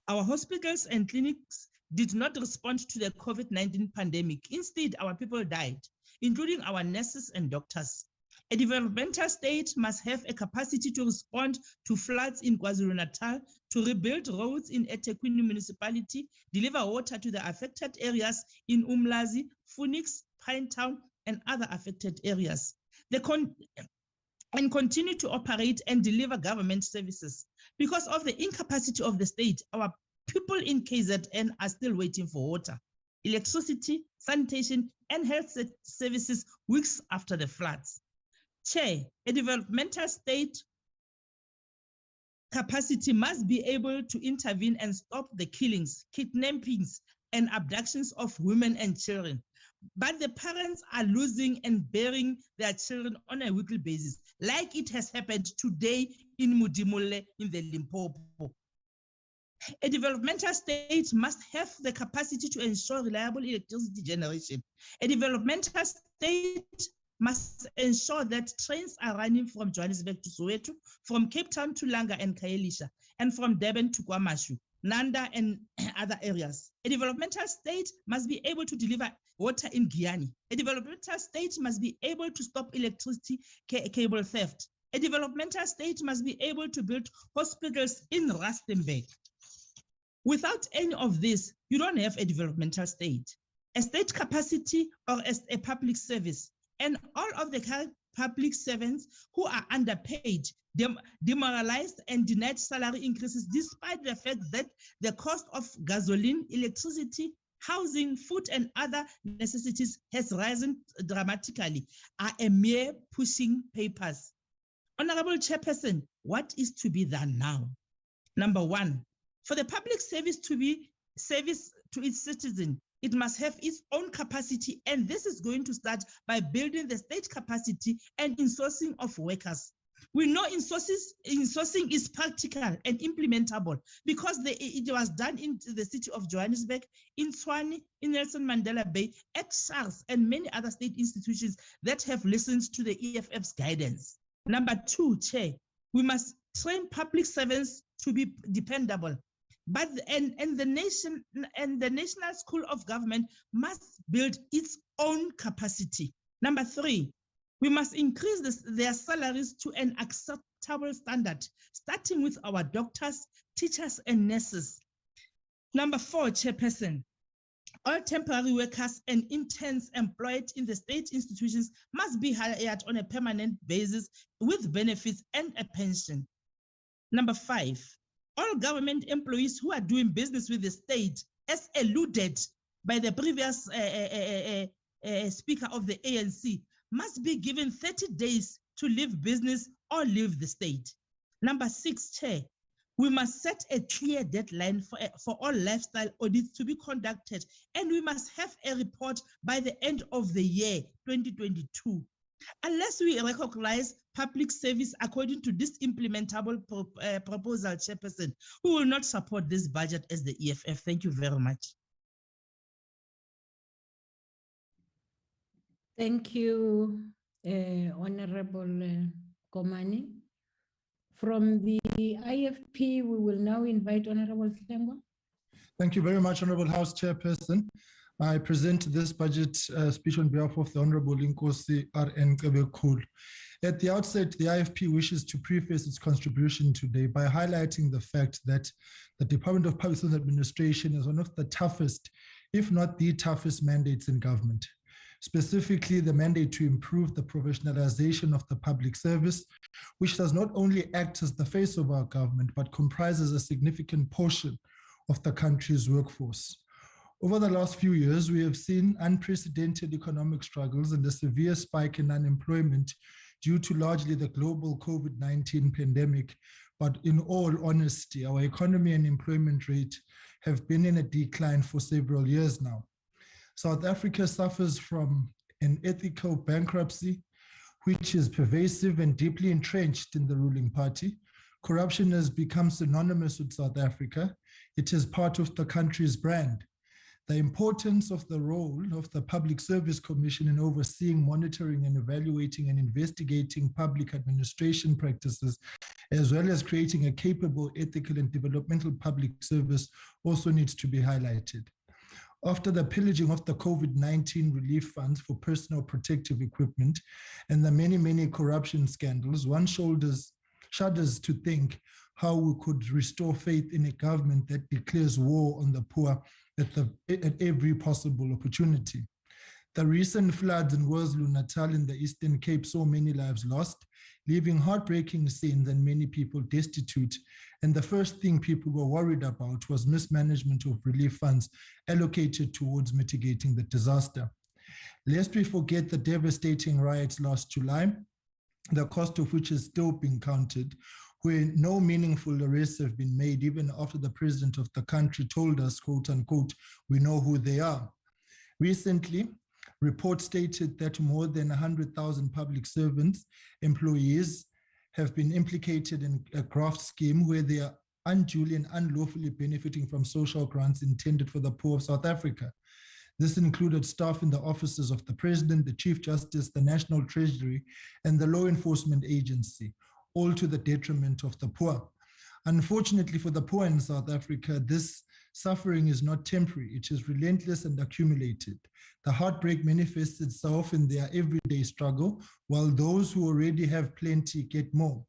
Our hospitals and clinics did not respond to the COVID-19 pandemic. Instead, our people died, including our nurses and doctors. A developmental state must have a capacity to respond to floods in KwaZulu-Natal, to rebuild roads in eThekwini municipality, deliver water to the affected areas in Umlazi, Phoenix, Pinetown, and other affected areas. And continue to operate and deliver government services. Because of the incapacity of the state, our people in KZN are still waiting for water, electricity, sanitation, and health services weeks after the floods. Chair, a developmental state capacity must be able to intervene and stop the killings, kidnappings, and abductions of women and children. But the parents are losing and burying their children on a weekly basis, like it has happened today in Mudimule in the Limpopo. A developmental state must have the capacity to ensure reliable electricity generation. A developmental state must ensure that trains are running from Johannesburg to Soweto, from Cape Town to Langa and Kaelisha, and from Durban to KwaMashu, Nanda, and other areas. A developmental state must be able to deliver water in Guyana. A developmental state must be able to stop electricity cable theft. A developmental state must be able to build hospitals in Rustenburg. Without any of this, you don't have a developmental state, a state capacity, or a public service. And all of the current public servants who are underpaid, demoralized, and denied salary increases, despite the fact that the cost of gasoline, electricity, housing, food, and other necessities has risen dramatically, are a mere pushing papers. Honorable Chairperson, what is to be done now? Number one, for the public service to be service to its citizen, it must have its own capacity, and this is going to start by building the state capacity and insourcing of workers. We know insourcing is practical and implementable because it was done in the city of Johannesburg, in Tshwane, in Nelson Mandela Bay, at SARS, and many other state institutions that have listened to the EFF's guidance. Number two, Chair, we must train public servants to be dependable. but and the National School of Government must build its own capacity. Number 3, we must increase their salaries to an acceptable standard, starting with our doctors, teachers, and nurses. Number 4, Chairperson, all temporary workers and interns employed in the state institutions must be hired on a permanent basis with benefits and a pension. Number 5, all government employees who are doing business with the state, as alluded by the previous speaker of the ANC, must be given 30 days to leave business or leave the state. Number 6, Chair, we must set a clear deadline for all lifestyle audits to be conducted, and we must have a report by the end of the year 2022. Unless we recognize public service according to this implementable proposal, Chairperson, we will not support this budget as the EFF. Thank you very much. Thank you, Honorable Komani. From the IFP, we will now invite Honorable Hlengwa. Thank you very much, Honorable House Chairperson. I present this budget speech on behalf of the Honorable Inkosi R.N. Kebekul. At the outset, the IFP wishes to preface its contribution today by highlighting the fact that the Department of Public Service Administration is one of the toughest, if not the toughest, mandates in government. Specifically, the mandate to improve the professionalization of the public service, which does not only act as the face of our government, but comprises a significant portion of the country's workforce. Over the last few years, we have seen unprecedented economic struggles and a severe spike in unemployment due to largely the global COVID-19 pandemic. But in all honesty, our economy and employment rate have been in a decline for several years now. South Africa suffers from an ethical bankruptcy, which is pervasive and deeply entrenched in the ruling party. Corruption has become synonymous with South Africa. It is part of the country's brand. The importance of the role of the Public Service Commission in overseeing, monitoring, and evaluating and investigating public administration practices, as well as creating a capable, ethical, and developmental public service also needs to be highlighted. After the pillaging of the COVID-19 relief funds for personal protective equipment and the many corruption scandals, one shudders to think how we could restore faith in a government that declares war on the poor at every possible opportunity. The recent floods in KwaZulu-Natal in the Eastern Cape saw many lives lost, leaving heartbreaking scenes and many people destitute. And the first thing people were worried about was mismanagement of relief funds allocated towards mitigating the disaster. Lest we forget the devastating riots last July, the cost of which is still being counted, where no meaningful arrests have been made, even after the president of the country told us, quote unquote, we know who they are. Recently, reports stated that more than 100,000 public servants, employees, have been implicated in a graft scheme where they are unduly and unlawfully benefiting from social grants intended for the poor of South Africa. This included staff in the offices of the President, the Chief Justice, the National Treasury, and the Law Enforcement Agency, all to the detriment of the poor. Unfortunately for the poor in South Africa, this suffering is not temporary. It is relentless and accumulated. The heartbreak manifests itself in their everyday struggle, while those who already have plenty get more.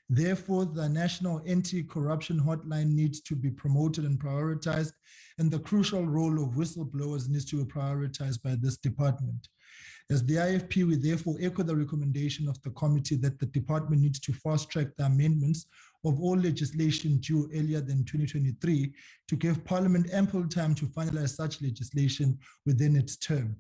Therefore, the National Anti-Corruption Hotline needs to be promoted and prioritized, and the crucial role of whistleblowers needs to be prioritized by this department. As the IFP, we therefore echo the recommendation of the committee that the department needs to fast-track the amendments of all legislation due earlier than 2023 to give Parliament ample time to finalize such legislation within its term.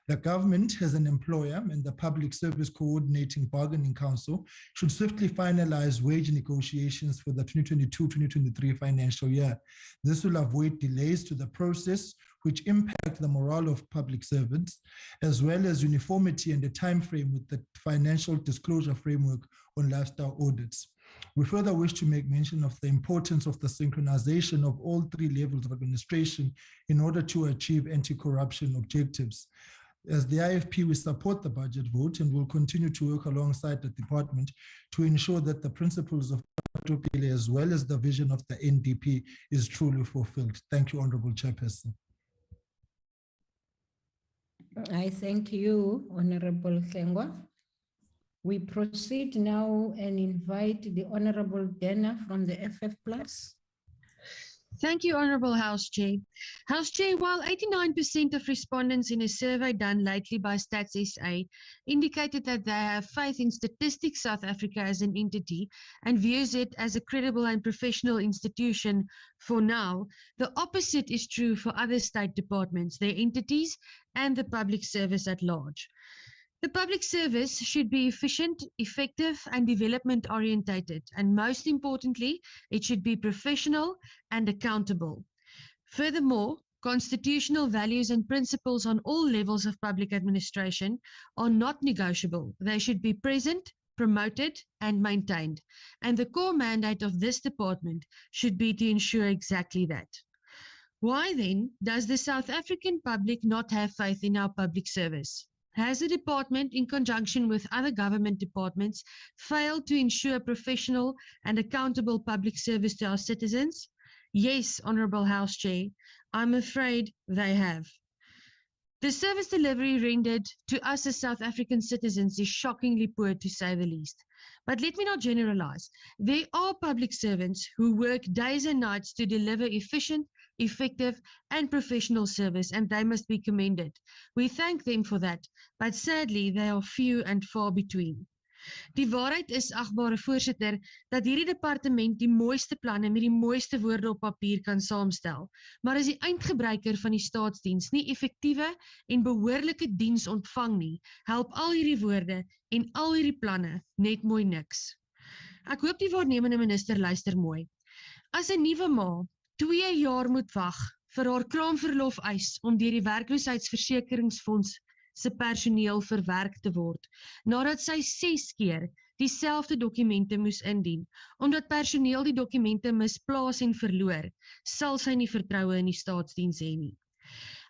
The government, as an employer, and the Public Service Coordinating Bargaining Council should swiftly finalize wage negotiations for the 2022-2023 financial year. This will avoid delays to the process, which impact the morale of public servants, as well as uniformity and a time frame with the financial disclosure framework on lifestyle audits. We further wish to make mention of the importance of the synchronization of all three levels of administration in order to achieve anti-corruption objectives. As the IFP, we support the budget vote and will continue to work alongside the department to ensure that the principles of Patopile as well as the vision of the NDP is truly fulfilled. Thank you, Honorable Chairperson. I thank you, Honorable Hlengwa. We proceed now and invite the Honorable Dana from the FF Plus. Thank you, Honourable House Chair. House Chair, while 89% of respondents in a survey done lately by Stats SA indicated that they have faith in Statistics South Africa as an entity and views it as a credible and professional institution for now, the opposite is true for other state departments, their entities, and the public service at large. The public service should be efficient, effective, and development-orientated, and most importantly, it should be professional and accountable. Furthermore, constitutional values and principles on all levels of public administration are not negotiable. They should be present, promoted, and maintained, and the core mandate of this department should be to ensure exactly that. Why then does the South African public not have faith in our public service? Has the department, in conjunction with other government departments, failed to ensure professional and accountable public service to our citizens? Yes, Honourable House Chair, I'm afraid they have. The service delivery rendered to us as South African citizens is shockingly poor, to say the least. But let me not generalize. There are public servants who work days and nights to deliver efficient, effective, and professional service, and they must be commended. We thank them for that, but sadly, they are few and far between. Die waarheid is, agbare voorsitter, dat hierdie departement die mooiste planne met die mooiste woorde op papier kan saamstel, maar as die eindgebruiker van die staatsdiens nie effektiewe en behoorlike diens ontvang nie, help al hierdie woorde en al hierdie planne net mooi niks. Ek hoop die waarnemende minister luister mooi. As 'n nuwe ma 2 jaar moet wag vir haar kraamverlof eis om deur die werkloosheidsversekeringsfonds se personeel verwerk te word, nadat sy 6 keer dieselfde dokumente moes indien, omdat personeel die dokumente misplaas en verloor, sal sy nie vertroue in die staatsdiens hê nie.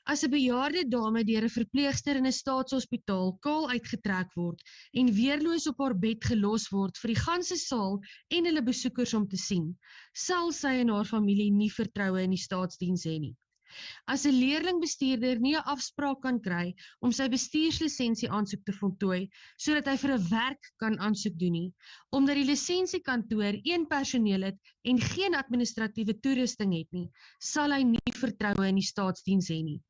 As 'n bejaarde dame deur 'n verpleegster in 'n staatshospitaal kaal uitgetrek word en weerloos op haar bed gelos word vir die ganse saal en hulle besoekers om te sien, sal sy en haar familie nie vertroue in die staatsdiens hê nie. As 'n leerlingbestuurder nie 'n afspraak kan kry om sy bestuurslisensie aansoek te voltooi, sodat hy vir 'n werk kan aansoek doen nie, omdat die lisensiekantoor 1 personeel het en geen administratiewe toerusting het nie, sal hy nie vertroue in die staatsdiens hê nie.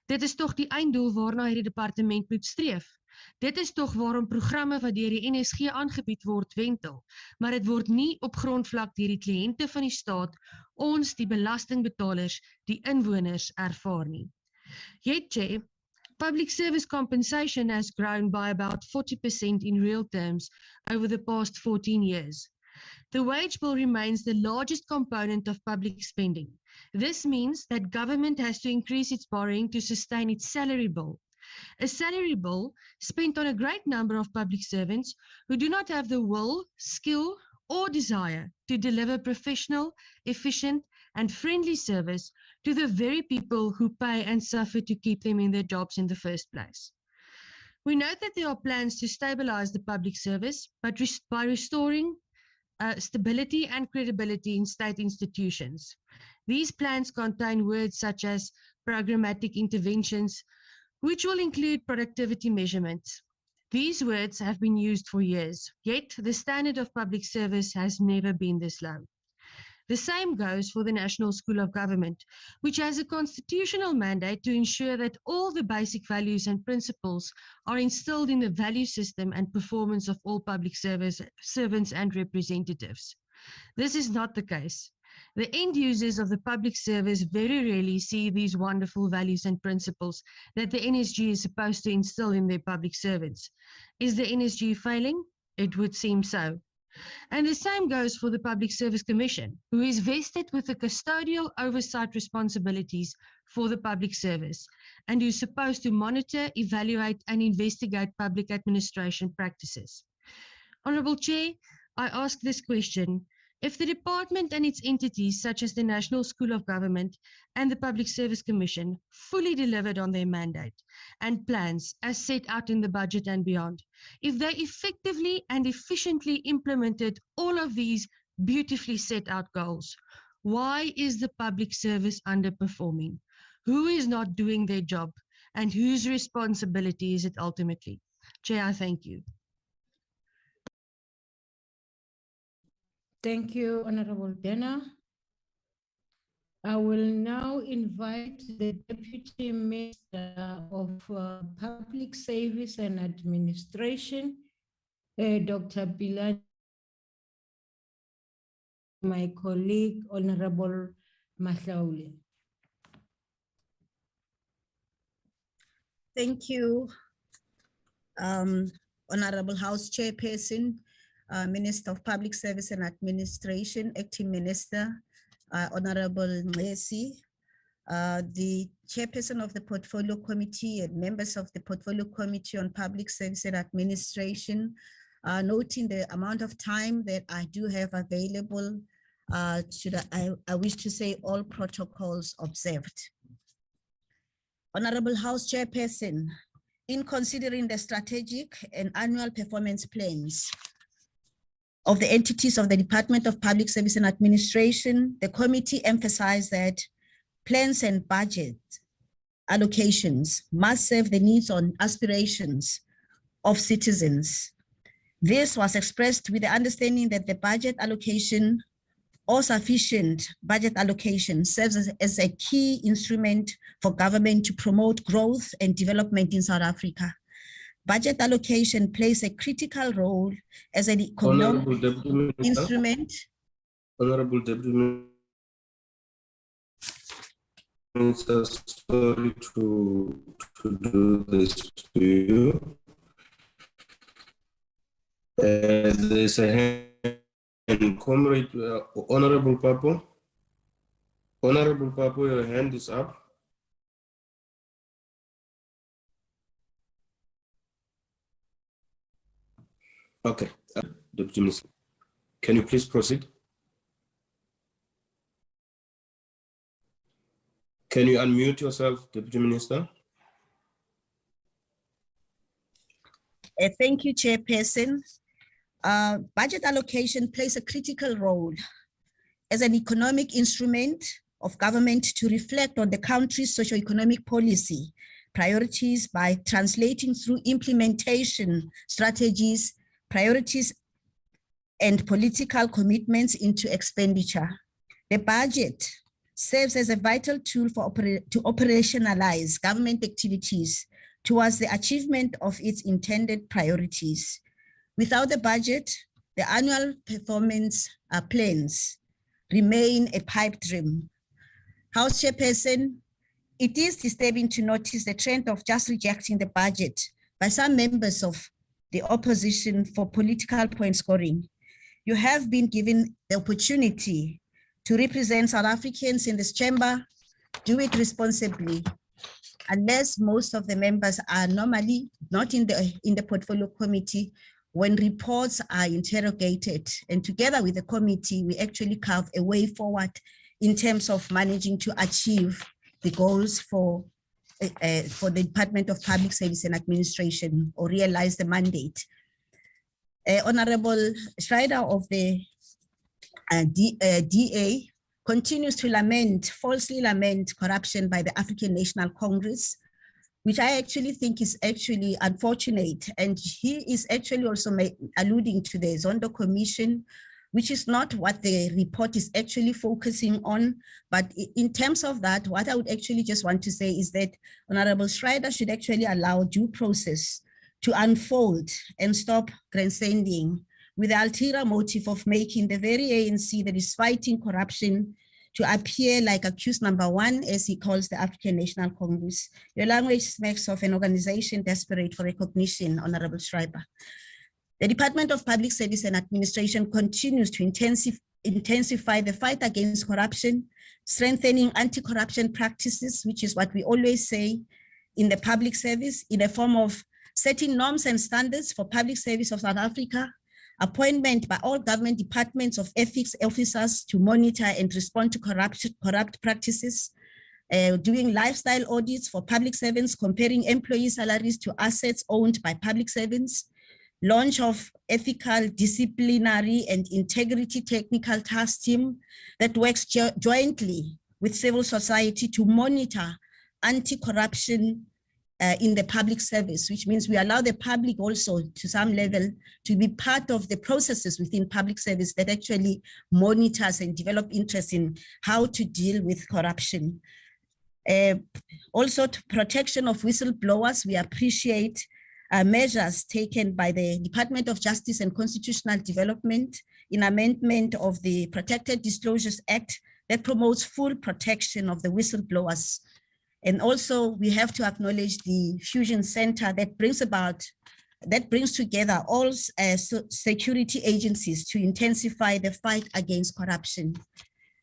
Dit is tog die einddoel waarna hierdie departement moet streef. Dit is tog waarom programme wat deur die NSG aangebied word wentel, maar dit word nie op grondvlak deur die kliënte van die staat, ons die belastingbetalers, die inwoners ervaar nie. Yet, Chair, public service compensation has grown by about 40% in real terms over the past 14 years. The wage bill remains the largest component of public spending. This means that government has to increase its borrowing to sustain its salary bill. A salary bill spent on a great number of public servants who do not have the will, skill, or desire to deliver professional, efficient, and friendly service to the very people who pay and suffer to keep them in their jobs in the first place. We note that there are plans to stabilize the public service, but by restoring stability and credibility in state institutions. These plans contain words such as programmatic interventions, which will include productivity measurements. These words have been used for years, yet the standard of public service has never been this low. The same goes for the National School of Government, which has a constitutional mandate to ensure that all the basic values and principles are instilled in the value system and performance of all public servants and representatives. This is not the case. The end users of the public service very rarely see these wonderful values and principles that the NSG is supposed to instill in their public servants. Is the NSG failing? It would seem so. And the same goes for the Public Service Commission, who is vested with the custodial oversight responsibilities for the public service, and who is supposed to monitor, evaluate, and investigate public administration practices. Honourable Chair, I ask this question. If the department and its entities, such as the National School of Government and the Public Service Commission, fully delivered on their mandate and plans as set out in the budget and beyond, if they effectively and efficiently implemented all of these beautifully set out goals, why is the public service underperforming? Who is not doing their job? And whose responsibility is it ultimately? Chair, I thank you. Thank you, Honorable Dena. I will now invite the Deputy Minister of Public Service and Administration, Dr. Bilal, my colleague, Honorable Mahlaule. Thank you, Honorable House Chairperson, Minister of Public Service and Administration, Acting Minister, Honorable Ngesi, the Chairperson of the Portfolio Committee and members of the Portfolio Committee on Public Service and Administration, noting the amount of time that I do have available, I wish to say all protocols observed. Honorable House Chairperson, in considering the strategic and annual performance plans of the entities of the Department of Public Service and Administration, the committee emphasized that plans and budget allocations must serve the needs and aspirations of citizens. This was expressed with the understanding that the budget allocation or sufficient budget allocation serves as a key instrument for government to promote growth and development in South Africa. Budget allocation plays a critical role as an economic instrument. Honorable Deputy Minister, sorry to do this to you. There's a hand, Comrade, Honorable Papu. Honorable Papu, your hand is up. Okay, Deputy Minister, can you please proceed? Can you unmute yourself, Deputy Minister? Thank you, Chairperson. Budget allocation plays a critical role as an economic instrument of government to reflect on the country's socio-economic policy priorities by translating through implementation strategies, priorities, and political commitments into expenditure. The budget serves as a vital tool to operationalize government activities towards the achievement of its intended priorities. Without the budget, the annual performance plans remain a pipe dream. House Chairperson, it is disturbing to notice the trend of just rejecting the budget by some members of the opposition for political point scoring. You have been given the opportunity to represent South Africans in this chamber. Do it responsibly. Unless most of the members are normally not in the portfolio committee, when reports are interrogated, and together with the committee, we actually carve a way forward in terms of managing to achieve the goals for the Department of Public Service and Administration, or realize the mandate. Honorable Schreider of the DA continues to falsely lament corruption by the African National Congress, which I actually think is actually unfortunate. And he is actually also alluding to the Zondo Commission, which is not what the report is actually focusing on. But in terms of that, what I would actually just want to say is that Honorable Schreider should actually allow due process to unfold and stop grandstanding with the ulterior motive of making the very ANC that is fighting corruption to appear like accused number one, as he calls the African National Congress. Your language smacks of an organization desperate for recognition, Honorable Schreiber. The Department of Public Service and Administration continues to intensify the fight against corruption, strengthening anti-corruption practices, which is what we always say in the public service, in the form of setting norms and standards for public service of South Africa, appointment by all government departments of ethics officers to monitor and respond to corrupt practices, doing lifestyle audits for public servants, comparing employee salaries to assets owned by public servants, launch of ethical, disciplinary, and integrity technical task team that works jointly with civil society to monitor anti-corruption in the public service, which means we allow the public also to some level to be part of the processes within public service that actually monitors and develop interest in how to deal with corruption. Also, to protection of whistleblowers, we appreciate measures taken by the Department of Justice and Constitutional Development in amendment of the Protected Disclosures Act that promotes full protection of the whistleblowers. And also we have to acknowledge the Fusion Center that brings together all security agencies to intensify the fight against corruption.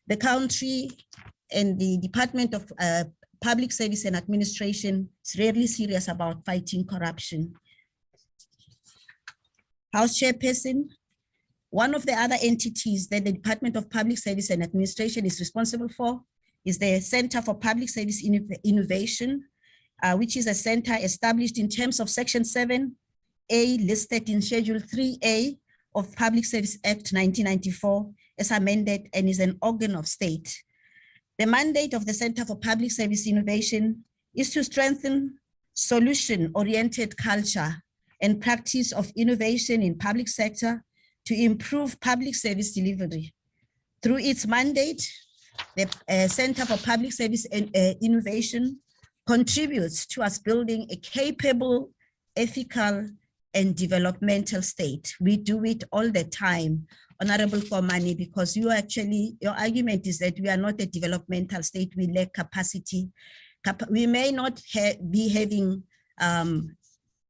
The country and the Department of Public Service and Administration is really serious about fighting corruption. House Chairperson, one of the other entities that the Department of Public Service and Administration is responsible for is the Center for Public Service Innovation, which is a center established in terms of Section 7A listed in Schedule 3A of Public Service Act 1994 as amended and is an organ of state. The mandate of the Center for Public Service Innovation is to strengthen solution-oriented culture and practice of innovation in public sector to improve public service delivery. Through its mandate, the Center for Public Service and Innovation contributes to us building a capable, ethical, and developmental state. We do it all the time, Honorable Komani, because your argument is that we are not a developmental state, we lack capacity. We may not be having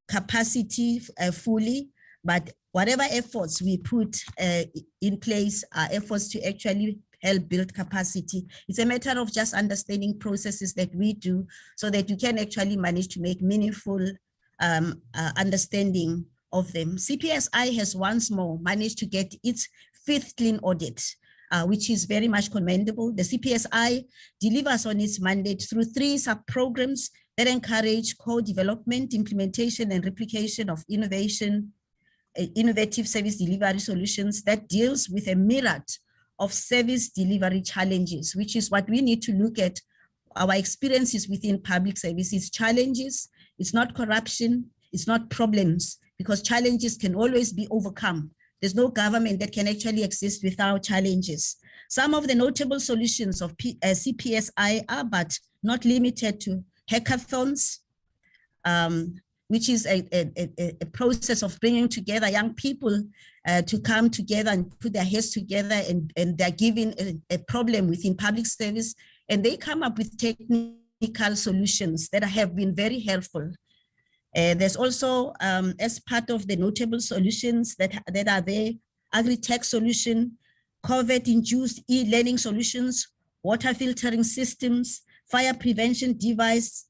capacity fully, but whatever efforts we put in place are efforts to actually help build capacity. It's a matter of just understanding processes that we do so that you can actually manage to make meaningful understanding of them. CPSI has once more managed to get its 5th clean audit, which is very much commendable. The CPSI delivers on its mandate through 3 sub-programs that encourage co-development, implementation, and replication of innovative service delivery solutions that deals with a myriad of service delivery challenges, which is what we need to look at our experiences within public services. Challenges, it's not corruption, it's not problems, because challenges can always be overcome. There's no government that can actually exist without challenges. Some of the notable solutions of CPSI are, but not limited to, hackathons, which is a process of bringing together young people to come together and put their heads together, and they're given a problem within public service, and they come up with technical solutions that have been very helpful. There's also, as part of the notable solutions that are there, agri-tech solution, COVID-induced e-learning solutions, water filtering systems, fire prevention device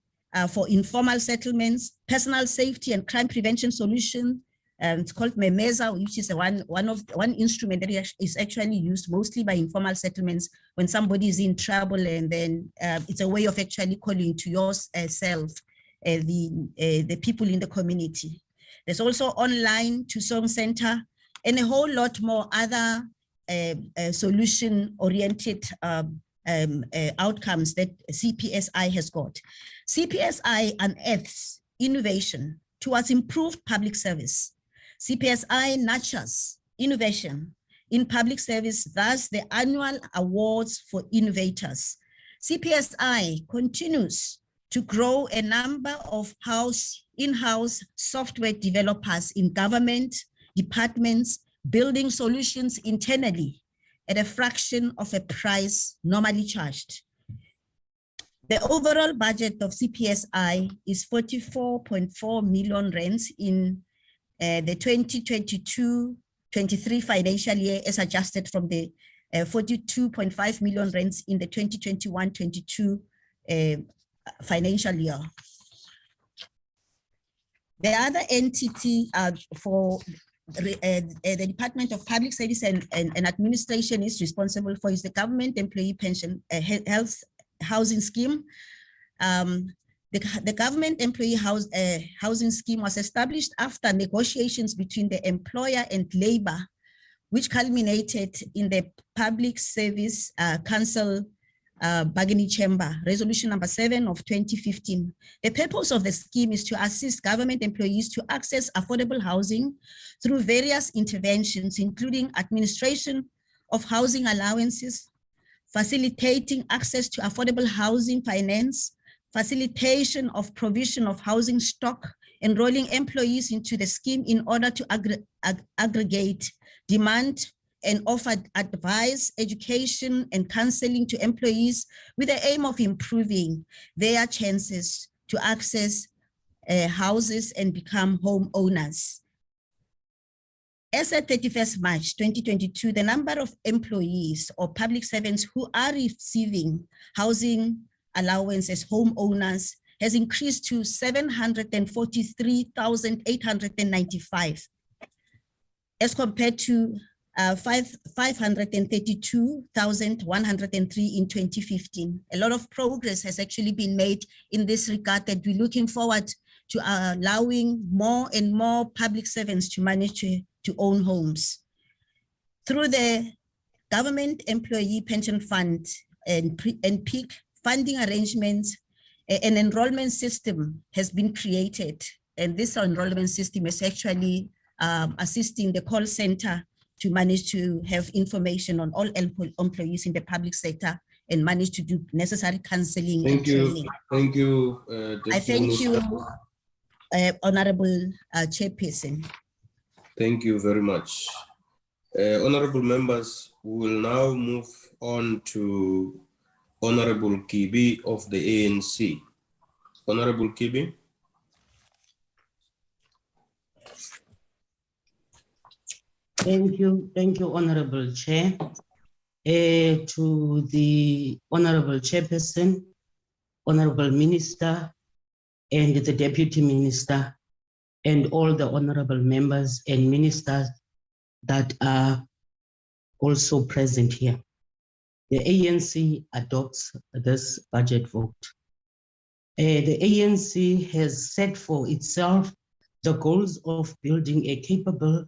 for informal settlements, personal safety and crime prevention solution. It's called Memeza, which is one instrument that is actually used mostly by informal settlements when somebody is in trouble, and then it's a way of actually calling to yourself the people in the community. There's also online to Song Center and a whole lot more other solution-oriented outcomes that CPSI has got. CPSI unearths innovation towards improved public service. CPSI nurtures innovation in public service, thus the annual awards for innovators. CPSI continues to grow a number of in-house software developers in government, departments, building solutions internally at a fraction of a price normally charged. The overall budget of CPSI is 44.4 million rands in the 2022-23 financial year, as adjusted from the 42.5 million rands in the 2021-22 financial year. The other entity for the Department of Public Service and Administration is responsible for is the Government Employee Pension Health Housing Scheme. The Government Employee Housing Scheme was established after negotiations between the employer and labor, which culminated in the Public Service Council bargaining chamber, resolution number 7 of 2015. The purpose of the scheme is to assist government employees to access affordable housing through various interventions, including administration of housing allowances, facilitating access to affordable housing finance, facilitation of provision of housing stock, enrolling employees into the scheme in order to aggregate demand and offer advice, education, and counseling to employees with the aim of improving their chances to access houses and become homeowners. As at 31st March 2022, the number of employees or public servants who are receiving housing allowance as homeowners has increased to 743,895 as compared to 532,103 in 2015. A lot of progress has actually been made in this regard, that we're looking forward to allowing more and more public servants to manage to own homes. Through the Government Employee Pension Fund and PEAK funding arrangements, an enrollment system has been created. And this enrollment system is actually assisting the call center to manage to have information on all employees in the public sector and manage to do necessary counseling and training. Thank you. I thank you, Honorable Chairperson. Thank you very much. Honorable members, we will now move on to Honorable Kibi of the ANC. Honorable Kibi. Thank you, Honorable Chair. To the Honorable Chairperson, Honorable Minister, and the Deputy Minister, and all the honorable members and ministers that are also present here. The ANC adopts this budget vote. The ANC has set for itself the goals of building a capable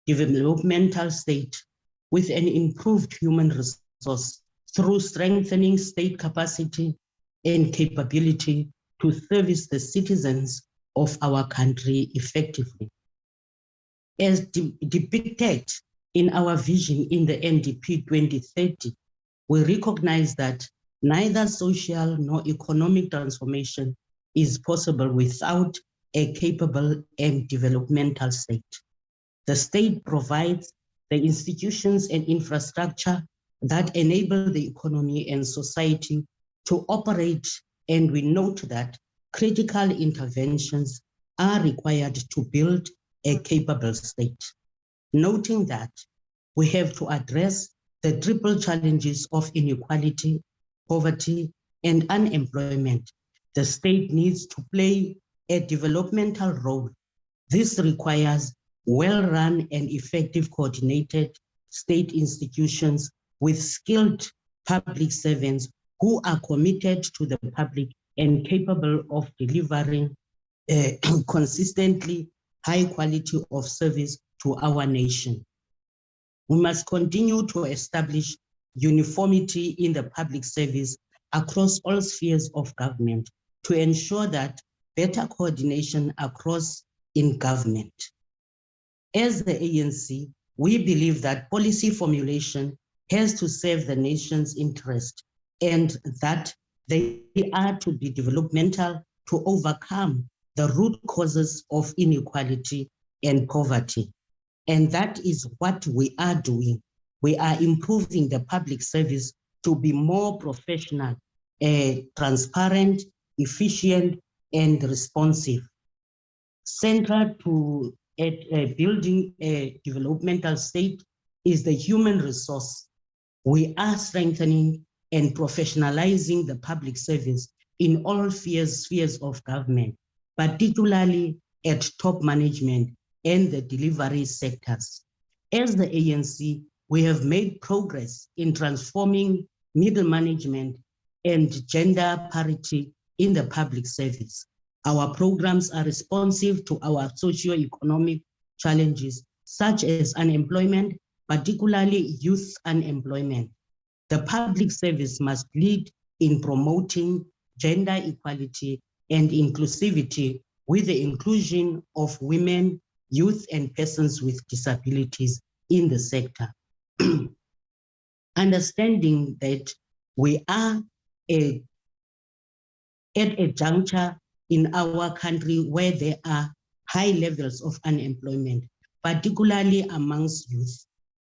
developmental state with an improved human resource through strengthening state capacity and capability to service the citizens of our country effectively. As depicted in our vision in the NDP 2030, we recognize that neither social nor economic transformation is possible without a capable and developmental state. The state provides the institutions and infrastructure that enable the economy and society to operate, and we note that critical interventions are required to build a capable state. Noting that we have to address the triple challenges of inequality, poverty, and unemployment, the state needs to play a developmental role. This requires well-run and effective coordinated state institutions with skilled public servants who are committed to the public and capable of delivering consistently high quality of service to our nation. We must continue to establish uniformity in the public service across all spheres of government to ensure that better coordination across in government. As the ANC, we believe that policy formulation has to serve the nation's interest and that they are to be developmental to overcome the root causes of inequality and poverty. And that is what we are doing. We are improving the public service to be more professional, transparent, efficient, and responsive. Central to building a developmental state is the human resource. We are strengthening and professionalizing the public service in all spheres of government, particularly at top management and the delivery sectors. As the ANC, we have made progress in transforming middle management and gender parity in the public service. Our programs are responsive to our socio-economic challenges, such as unemployment, particularly youth unemployment. The public service must lead in promoting gender equality and inclusivity with the inclusion of women, youth, and persons with disabilities in the sector. Understanding that we are at a juncture in our country where there are high levels of unemployment, particularly amongst youth.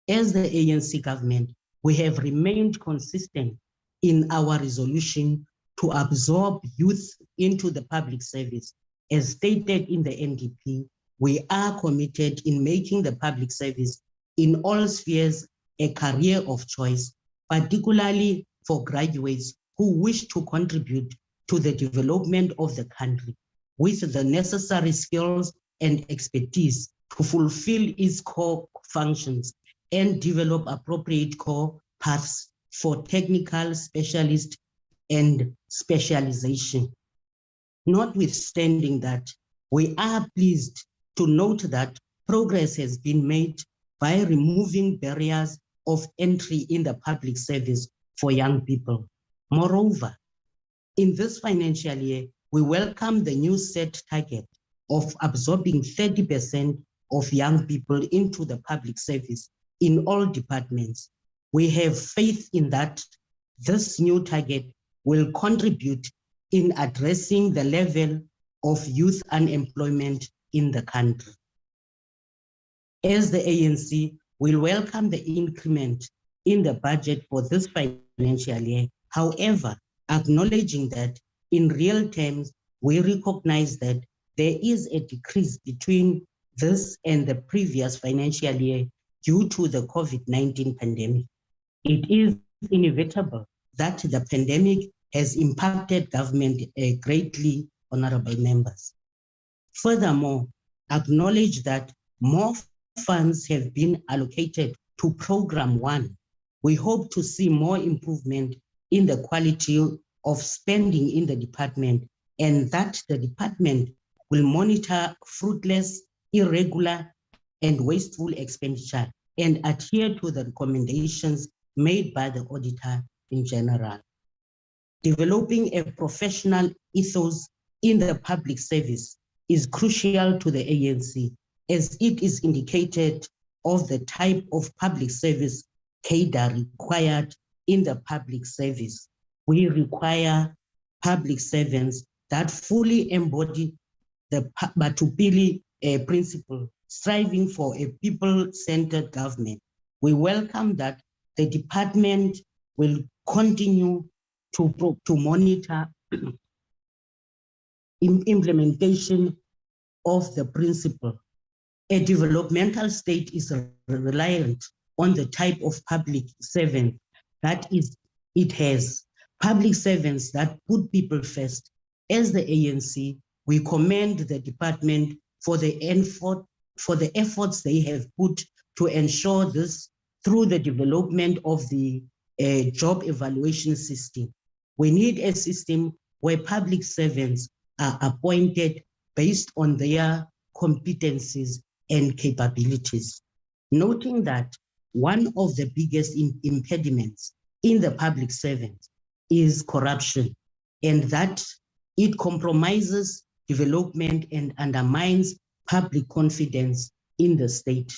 As the ANC government, we have remained consistent in our resolution to absorb youth into the public service. As stated in the NDP, we are committed in making the public service in all spheres a career of choice, particularly for graduates who wish to contribute to the development of the country with the necessary skills and expertise to fulfill its core functions and develop appropriate core paths for technical specialist and specialization. Notwithstanding that, we are pleased to note that progress has been made by removing barriers of entry in the public service for young people. Moreover, in this financial year, we welcome the new set target of absorbing 30% of young people into the public service in all departments. We have faith in that this new target will contribute in addressing the level of youth unemployment in the country. As the ANC, we welcome the increment in the budget for this financial year. However, acknowledging that in real terms, we recognize that there is a decrease between this and the previous financial year due to the COVID-19 pandemic. It is inevitable that the pandemic has impacted government greatly, honorable members. Furthermore, acknowledge that more funds have been allocated to Program 1. We hope to see more improvement in the quality of spending in the department, and that the department will monitor fruitless, irregular, and wasteful expenditure and adhere to the recommendations made by the auditor in general. Developing a professional ethos in the public service is crucial to the ANC, as it is indicated of the type of public service cadre required in the public service. We require public servants that fully embody the Batupili principle, striving for a people-centered government. We welcome that the department will continue to monitor implementation of the principle. A developmental state is reliant on the type of public servant that it has. Public servants that put people first. As the ANC, we commend the department for the efforts they have put to ensure this through the development of the job evaluation system. We need a system where public servants are appointed based on their competencies and capabilities. Noting that one of the biggest impediments in the public servants is corruption, and that it compromises development and undermines public confidence in the state.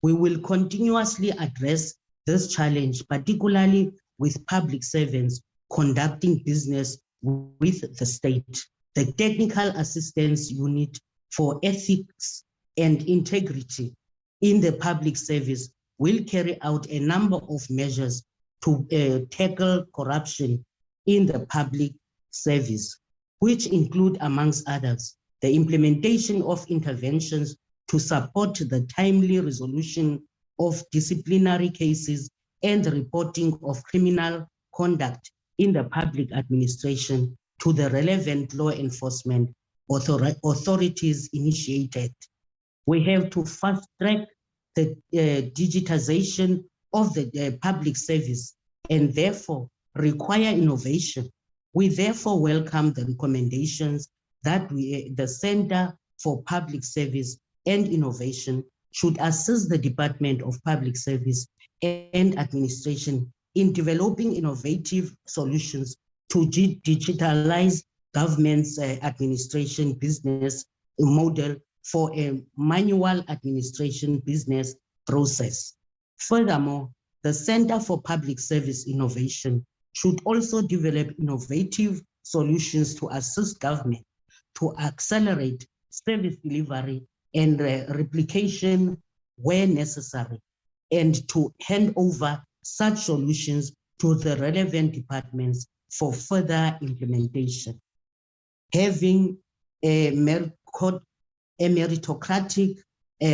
We will continuously address this challenge, particularly with public servants conducting business with the state. The Technical Assistance Unit for Ethics and Integrity in the public service will carry out a number of measures to tackle corruption in the public service, which include, amongst others, the implementation of interventions to support the timely resolution of disciplinary cases and reporting of criminal conduct in the public administration to the relevant law enforcement authorities initiated. We have to fast track the digitization of the public service and therefore require innovation. We therefore welcome the recommendations that the Center for Public Service and Innovation should assist the Department of Public Service and Administration in developing innovative solutions to digitalize government's administration business model for a manual administration business process. Furthermore, the Center for Public Service Innovation should also develop innovative solutions to assist government to accelerate service delivery and replication where necessary, and to hand over such solutions to the relevant departments for further implementation. Having a meritocratic,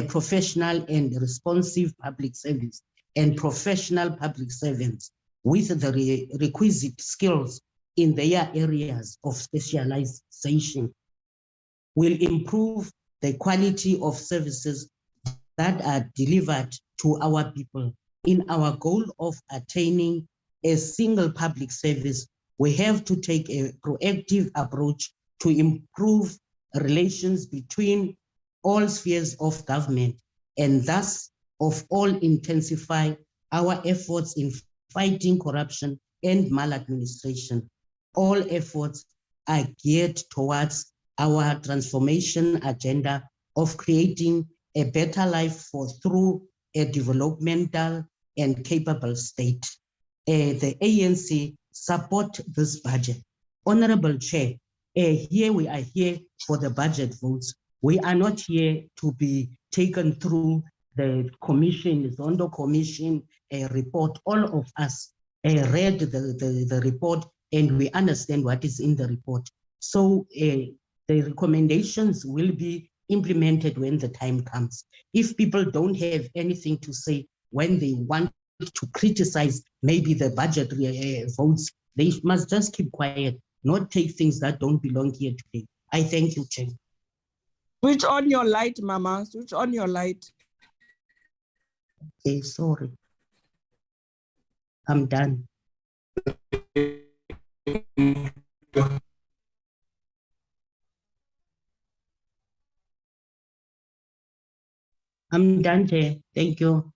professional and responsive public service and professional public servants with the requisite skills in their areas of specialization will improve the quality of services that are delivered to our people. In our goal of attaining a single public service, we have to take a proactive approach to improve relations between all spheres of government and thus of all intensify our efforts in fighting corruption and maladministration. All efforts are geared towards our transformation agenda of creating a better life through a developmental and capable state. The ANC support this budget. Honorable Chair, here we are here for the budget votes. We are not here to be taken through the commission, the Zondo Commission report. All of us read the report and we understand what is in the report. So the recommendations will be implemented when the time comes. If people don't have anything to say when they want to criticize maybe the budget votes, they must just keep quiet, not take things that don't belong here today. I thank you, Chair. Switch on your light, Mama. Switch on your light. Okay, sorry. I'm done. I'm done, Chair. Thank you.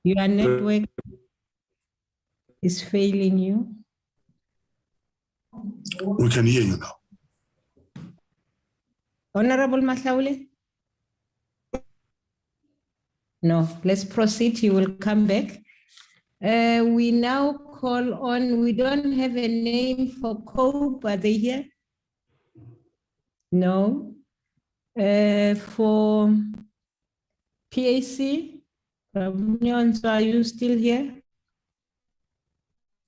Your network is failing you. We can hear you now. Honorable Mahlaule? No, let's proceed. He will come back. We now call on, we don't have a name for COPE. Are they here? No. For PAC, are you still here?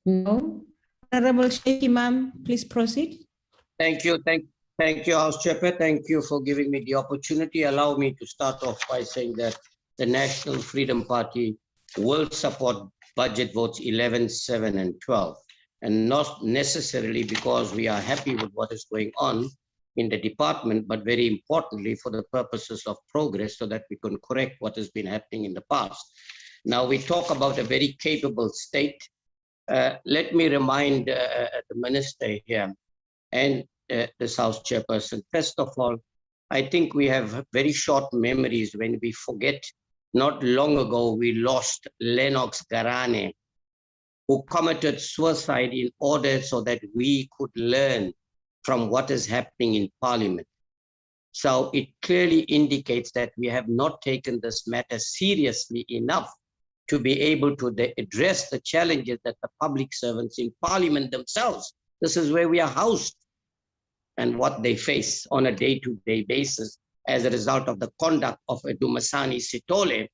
No. Honorable Sheikh Imam, please proceed. Thank you. Thank you, House Chairman. Thank you for giving me the opportunity. Allow me to start off by saying that the National Freedom Party will support budget votes 11, 7, and 12, and not necessarily because we are happy with what is going on in the department, but very importantly for the purposes of progress so that we can correct what has been happening in the past. Now we talk about a very capable state. Let me remind the minister here and this House Chairperson, first of all, I think we have very short memories when we forget not long ago we lost Lennox Garane, who committed suicide in order so that we could learn from what is happening in Parliament. So it clearly indicates that we have not taken this matter seriously enough to be able to address the challenges that the public servants in Parliament themselves, this is where we are housed, and what they face on a day-to-day basis as a result of the conduct of Dumasani Sitole,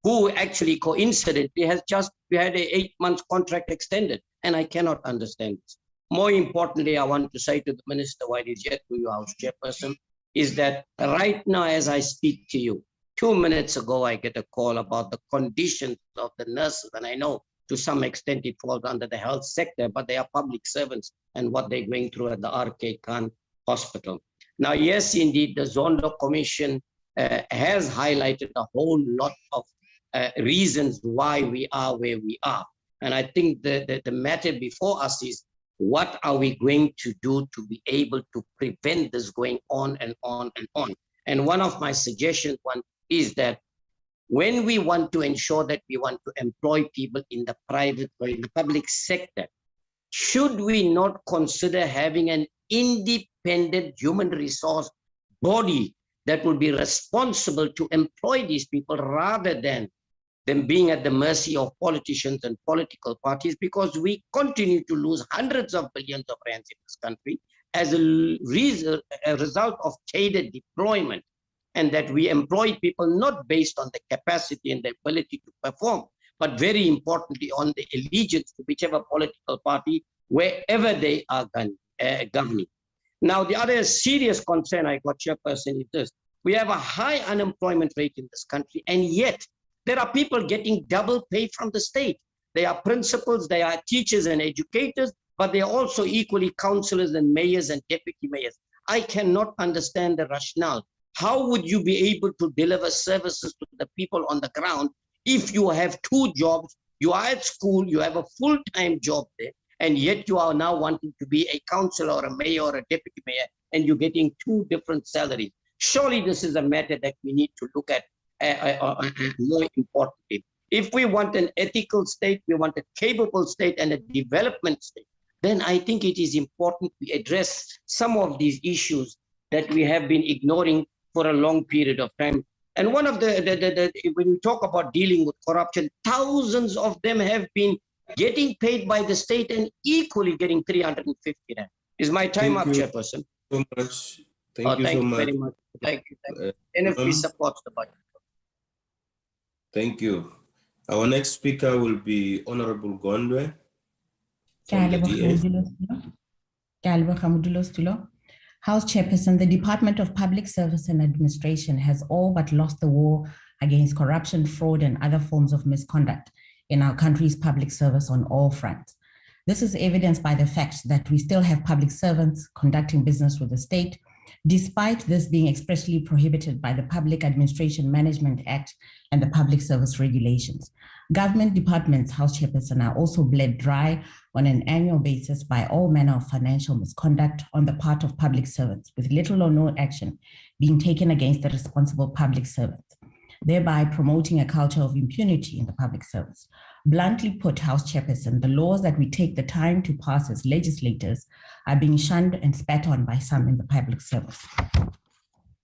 who actually coincidentally has just had a 8-month contract extended, and I cannot understand this. More importantly, I want to say to the Minister, while he's yet to your House Chairperson, is that right now as I speak to you, 2 minutes ago, I get a call about the conditions of the nurses, and I know to some extent it falls under the health sector, but they are public servants and what they're going through at the RK Khan Hospital. Now, yes, indeed, the Zondo Commission has highlighted a whole lot of reasons why we are where we are. And I think the matter before us is, what are we going to do to be able to prevent this going on and on and on? And one of my suggestions is that when we want to ensure that we want to employ people in the private or in the public sector, should we not consider having an independent human resource body that will be responsible to employ these people rather than them being at the mercy of politicians and political parties, because we continue to lose hundreds of billions of rands in this country as a result of cadre deployment, and that we employ people not based on the capacity and the ability to perform, but very importantly on the allegiance to whichever political party, wherever they are governing. Now, the other serious concern I got, Chairperson, is this. We have a high unemployment rate in this country, and yet there are people getting double pay from the state. They are principals, they are teachers and educators, but they are also equally councillors and mayors and deputy mayors. I cannot understand the rationale. How would you be able to deliver services to the people on the ground if you have 2 jobs, you are at school, you have a full-time job there, and yet you are now wanting to be a councillor or a mayor or a deputy mayor, and you're getting 2 different salaries? Surely this is a matter that we need to look at more importantly. If we want an ethical state, we want a capable state and a development state, then I think it is important we address some of these issues that we have been ignoring for a long period of time. And one of when we talk about dealing with corruption, thousands of them have been getting paid by the state and equally getting 350 rand. Is my time up, Chairperson? So much. Thank you so much. Very much. Thank you. NFP supports the budget. Thank you. Our next speaker will be Honorable Gondwe from the DA. House Chairperson, the Department of Public Service and Administration has all but lost the war against corruption, fraud, and other forms of misconduct in our country's public service on all fronts. This is evidenced by the fact that we still have public servants conducting business with the state, despite this being expressly prohibited by the Public Administration Management Act and the Public Service Regulations. Government departments, House Chairperson, are also bled dry on an annual basis by all manner of financial misconduct on the part of public servants, with little or no action being taken against the responsible public servants, thereby promoting a culture of impunity in the public service. Bluntly put, House Chairperson, the laws that we take the time to pass as legislators are being shunned and spat on by some in the public service.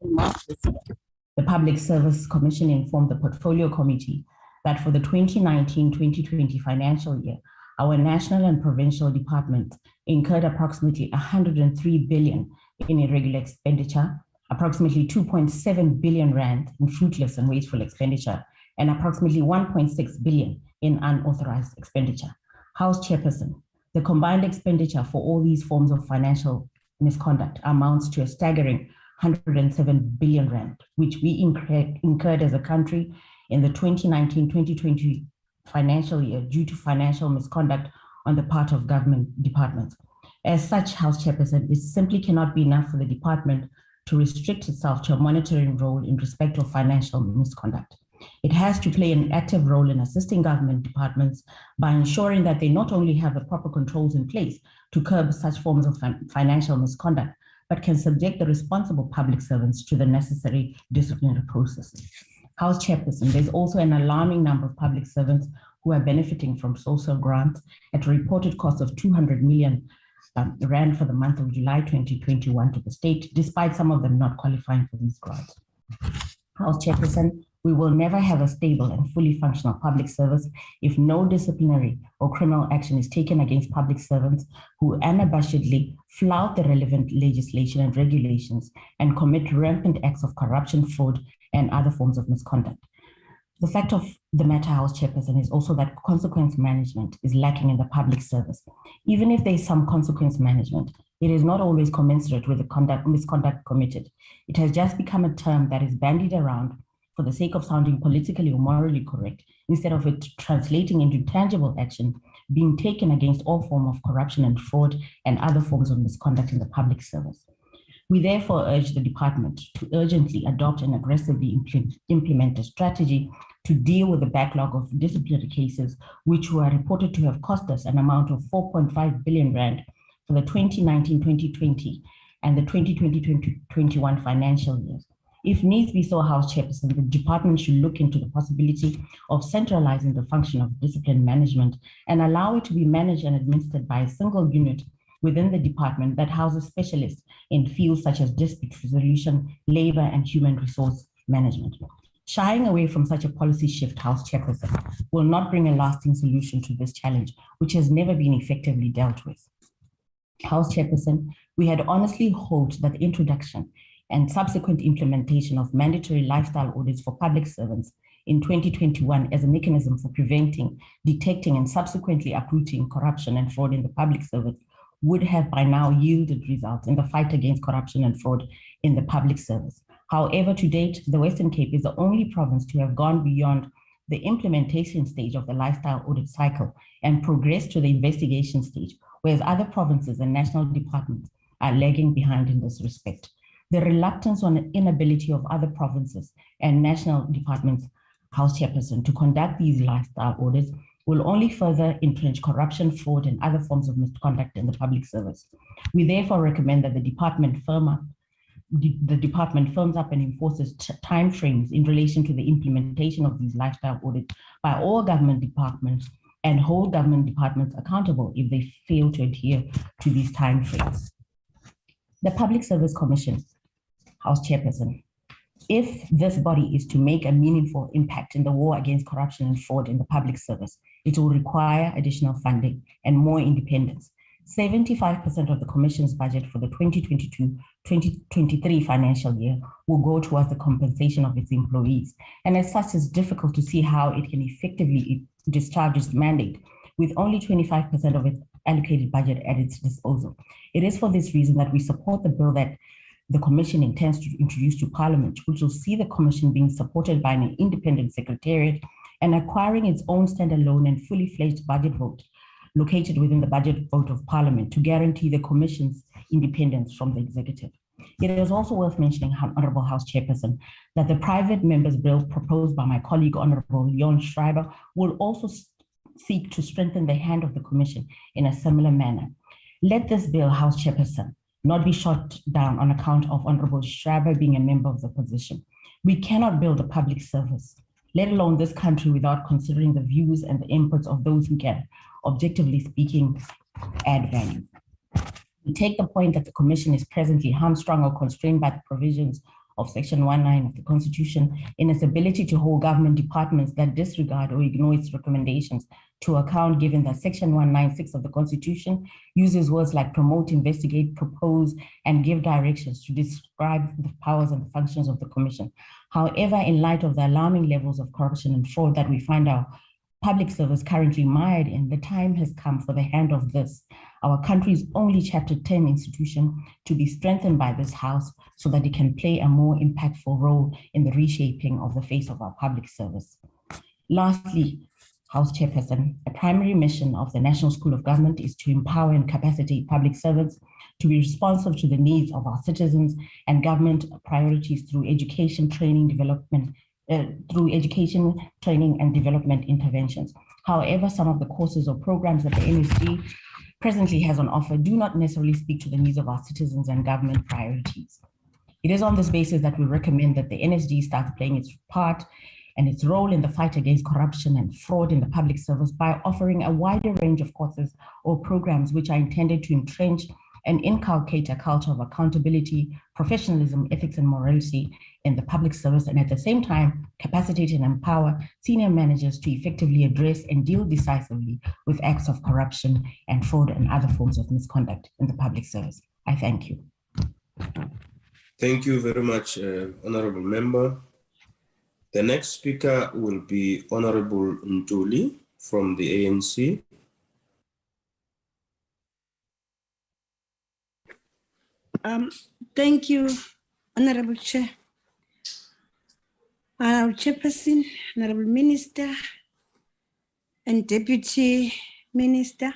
The Public Service Commission informed the Portfolio Committee that for the 2019-2020 financial year, our national and provincial departments incurred approximately 103 billion in irregular expenditure, approximately 2.7 billion rand in fruitless and wasteful expenditure, and approximately 1.6 billion in unauthorized expenditure. House Chairperson, the combined expenditure for all these forms of financial misconduct amounts to a staggering 107 billion rand, which we incurred as a country in the 2019-2020 financial year due to financial misconduct on the part of government departments. As such, House Chairperson, it simply cannot be enough for the department to restrict itself to a monitoring role in respect of financial misconduct. It has to play an active role in assisting government departments by ensuring that they not only have the proper controls in place to curb such forms of financial misconduct, but can subject the responsible public servants to the necessary disciplinary processes. House Chairperson, there's also an alarming number of public servants who are benefiting from social grants at a reported cost of 200 million rand for the month of July 2021 to the state, despite some of them not qualifying for these grants. House Chairperson, We will never have a stable and fully functional public service if no disciplinary or criminal action is taken against public servants who unabashedly flout the relevant legislation and regulations and commit rampant acts of corruption, fraud, and other forms of misconduct. The fact of the matter, House Chairperson, is also that consequence management is lacking in the public service. Even if there is some consequence management, it is not always commensurate with the misconduct committed. It has just become a term that is bandied around for the sake of sounding politically or morally correct, instead of it translating into tangible action being taken against all forms of corruption and fraud and other forms of misconduct in the public service. We therefore urge the department to urgently adopt and aggressively implement a strategy to deal with the backlog of disciplinary cases, which were reported to have cost us an amount of 4.5 billion rand for the 2019-2020 and the 2020-2021 financial years. If needs be so, House Chairperson, the department should look into the possibility of centralizing the function of discipline management and allow it to be managed and administered by a single unit within the department that houses specialists in fields such as dispute resolution, labor, and human resource management. Shying away from such a policy shift, House Chairperson, will not bring a lasting solution to this challenge, which has never been effectively dealt with. House Chairperson, we had honestly hoped that the introduction and subsequent implementation of mandatory lifestyle audits for public servants in 2021 as a mechanism for preventing, detecting, and subsequently uprooting corruption and fraud in the public service would have by now yielded results in the fight against corruption and fraud in the public service. However, to date, the Western Cape is the only province to have gone beyond the implementation stage of the lifestyle audit cycle and progressed to the investigation stage, whereas other provinces and national departments are lagging behind in this respect. The reluctance or inability of other provinces and national departments, House Chairperson, to conduct these lifestyle audits will only further entrench corruption, fraud, and other forms of misconduct in the public service. We therefore recommend that the department firms up and enforces timeframes in relation to the implementation of these lifestyle audits by all government departments and hold government departments accountable if they fail to adhere to these timeframes. The Public Service Commission, House Chairperson, if this body is to make a meaningful impact in the war against corruption and fraud in the public service, it will require additional funding and more independence. 75% of the Commission's budget for the 2022-2023 financial year will go towards the compensation of its employees. And as such, it's difficult to see how it can effectively discharge its mandate with only 25% of its allocated budget at its disposal. It is for this reason that we support the bill that the Commission intends to introduce to Parliament, which will see the Commission being supported by an independent secretariat and acquiring its own standalone and fully fledged budget vote located within the budget vote of Parliament to guarantee the Commission's independence from the executive. It is also worth mentioning, Honourable House Chairperson, that the private members' bill proposed by my colleague, Honourable Leon Schreiber, will also seek to strengthen the hand of the Commission in a similar manner. Let this bill, House Chairperson, not be shot down on account of Honourable Schreiber being a member of the opposition. We cannot build a public service, let alone this country, without considering the views and the inputs of those who can, objectively speaking, add value. We take the point that the Commission is presently hamstrung or constrained by the provisions of Section 19 of the Constitution in its ability to hold government departments that disregard or ignore its recommendations to account, given that Section 196 of the Constitution uses words like promote, investigate, propose, and give directions to describe the powers and functions of the Commission. However, in light of the alarming levels of corruption and fraud that we find our public service currently mired in, the time has come for the hand of this, our country's only Chapter 10 institution, to be strengthened by this House so that it can play a more impactful role in the reshaping of the face of our public service. Lastly, House Chairperson, a primary mission of the National School of Government is to empower and capacitate public servants to be responsive to the needs of our citizens and government priorities through education, training, and development interventions. However, some of the courses or programs that the NSG presently has on offer do not necessarily speak to the needs of our citizens and government priorities. It is on this basis that we recommend that the NSG starts playing its part and its role in the fight against corruption and fraud in the public service by offering a wider range of courses or programs which are intended to entrench and inculcate a culture of accountability, professionalism, ethics, and morality in the public service, and at the same time, capacitate and empower senior managers to effectively address and deal decisively with acts of corruption and fraud and other forms of misconduct in the public service. I thank you. Thank you very much, Honorable Member. The next speaker will be Honorable Ntuli from the ANC. Thank you, Honorable Chair. Honorable Chairperson, Honorable Minister, and Deputy Minister,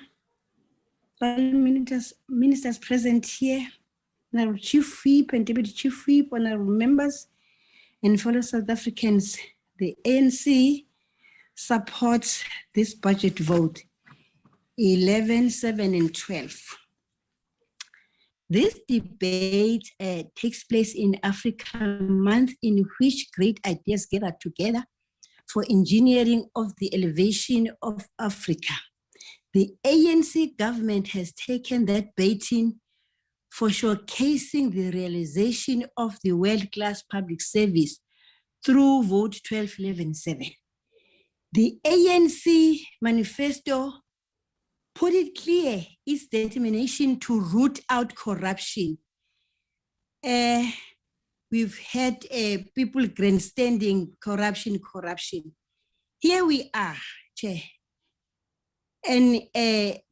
all ministers present here, Honorable Chief Whip and Deputy Chief Whip, Honorable members, and fellow South Africans. The ANC supports this budget vote, 11, 7, and 12. This debate takes place in Africa Month, in which great ideas gather together for engineering of the elevation of Africa. The ANC government has taken that baiting for showcasing the realization of the world-class public service through Vote 12-11-7. The ANC manifesto put it clear, its determination to root out corruption. We've had people grandstanding corruption. Here we are, Chair, and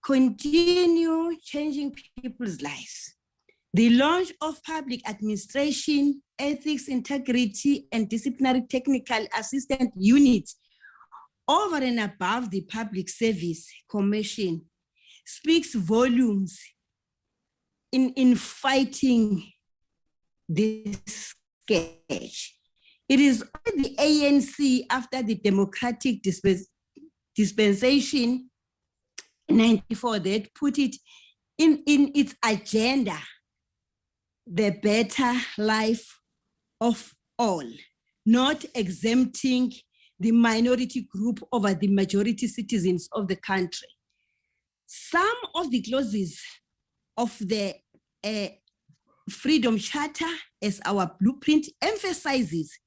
continue changing people's lives. The launch of public administration, ethics, integrity, and disciplinary technical assistant units over and above the Public Service Commission speaks volumes in fighting this sketch. It is only the ANC, after the democratic dispensation in 94, that put it in its agenda, the better life of all, not exempting the minority group over the majority citizens of the country. Some of the clauses of the Freedom Charter, as our blueprint emphasizes,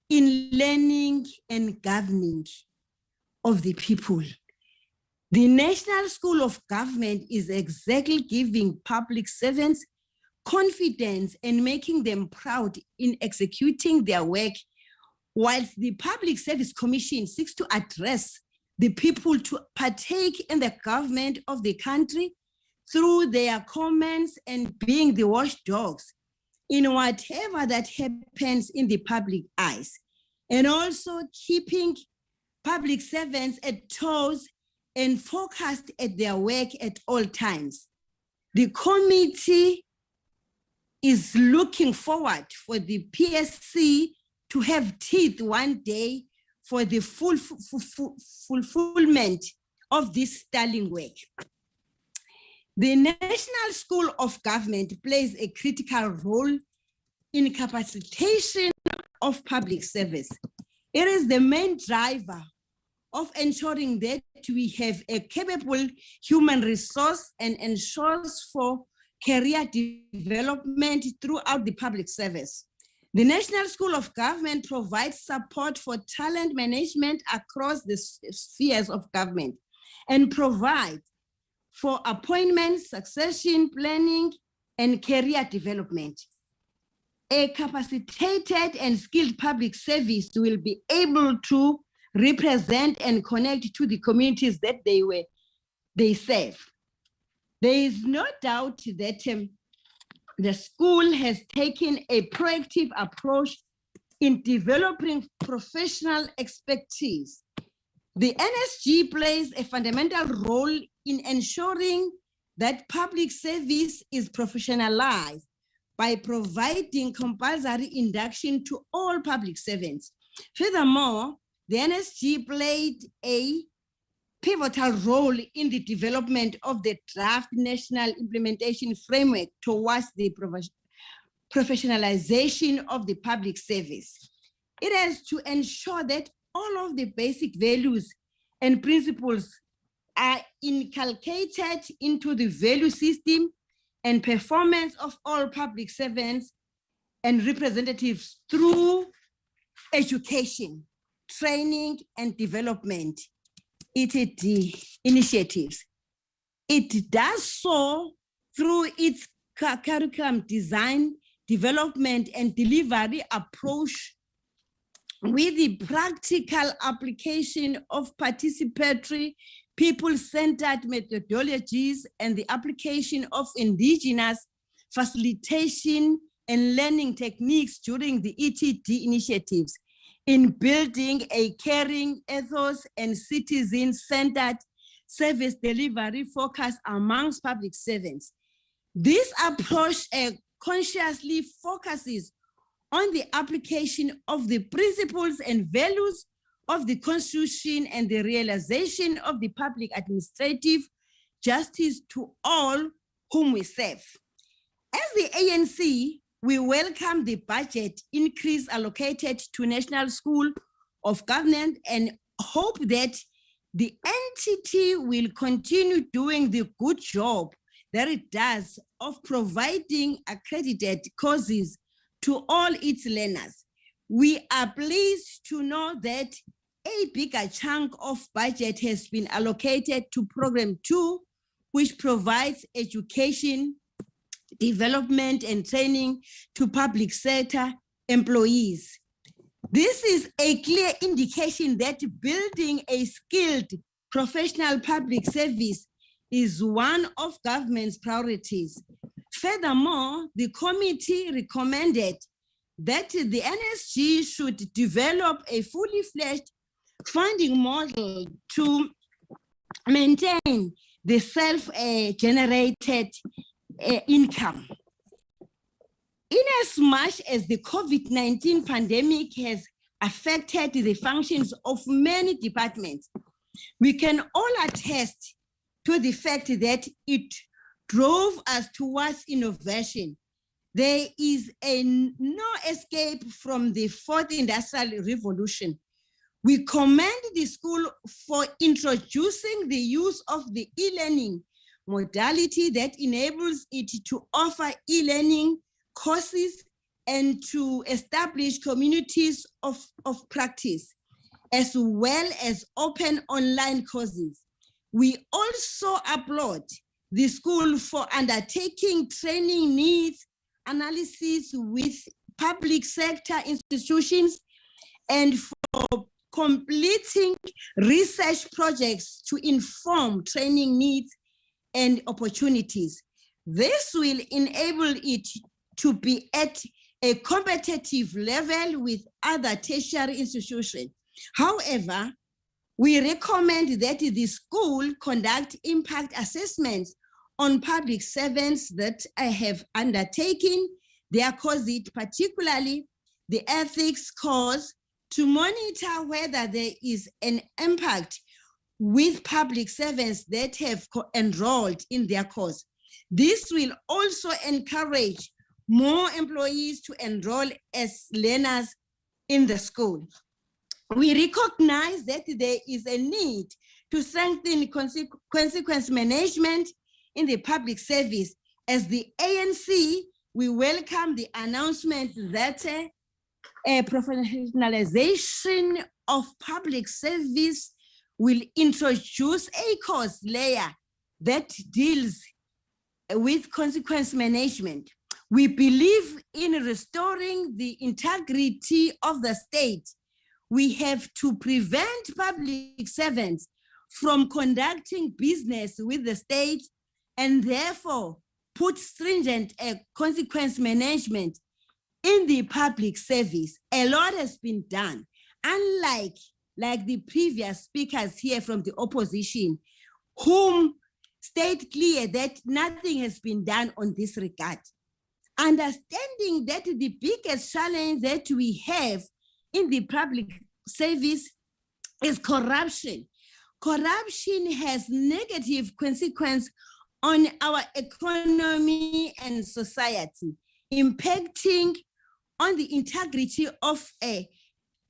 in learning and governing of the people. The National School of Government is exactly giving public servants confidence and making them proud in executing their work, whilst the Public Service Commission seeks to address the people to partake in the government of the country through their comments and being the watchdogs in whatever that happens in the public eyes, and also keeping public servants at toes and focused at their work at all times. The committee is looking forward for the PSC to have teeth one day for the fulfillment of this sterling work. The National School of Government plays a critical role in capacitation of public service. It is the main driver of ensuring that we have a capable human resource and ensures for career development throughout the public service. The National School of Government provides support for talent management across the spheres of government and provides for appointment, succession planning, and career development. A capacitated and skilled public service will be able to represent and connect to the communities that they serve. There is no doubt that the school has taken a proactive approach in developing professional expertise. The NSG plays a fundamental role in ensuring that public service is professionalized by providing compulsory induction to all public servants. Furthermore, the NSG played a pivotal role in the development of the draft national implementation framework towards the professionalization of the public service. It has to ensure that all of the basic values and principles are inculcated into the value system and performance of all public servants and representatives through education, training, and development, ETD initiatives. It does so through its curriculum design, development, and delivery approach with the practical application of participatory, people-centered methodologies and the application of indigenous facilitation and learning techniques during the ETD initiatives in building a caring ethos and citizen-centered service delivery focus amongst public servants. This approach consciously focuses on the application of the principles and values of the Constitution and the realization of the public administrative justice to all whom we serve. As the ANC, we welcome the budget increase allocated to National School of Government and hope that the entity will continue doing the good job that it does of providing accredited courses to all its learners. We are pleased to know that a bigger chunk of budget has been allocated to Program 2, which provides education, development, and training to public sector employees. This is a clear indication that building a skilled professional public service is one of government's priorities. Furthermore, the committee recommended that the NSG should develop a fully fledged funding model to maintain the self-generated income. Inasmuch as the COVID-19 pandemic has affected the functions of many departments, we can all attest to the fact that it drove us towards innovation. There is no escape from the fourth industrial revolution. We commend the school for introducing the use of the e-learning modality that enables it to offer e-learning courses and to establish communities of practice, as well as open online courses. We also applaud the school for undertaking training needs analysis with public sector institutions and for completing research projects to inform training needs and opportunities. This will enable it to be at a competitive level with other tertiary institutions. However, we recommend that the school conduct impact assessments on public servants that have undertaken their courses, particularly the ethics course, to monitor whether there is an impact with public servants that have enrolled in their course. This will also encourage more employees to enroll as learners in the school. We recognize that there is a need to strengthen consequence management in the public service. As the ANC, we welcome the announcement that a professionalization of public service will introduce a course layer that deals with consequence management. We believe in restoring the integrity of the state. We have to prevent public servants from conducting business with the state and therefore put stringent consequence management in the public service. A lot has been done. Unlike the previous speakers here from the opposition, whom state clear that nothing has been done on this regard. Understanding that the biggest challenge that we have in the public service is corruption. Corruption has negative consequence on our economy and society, impacting on the integrity of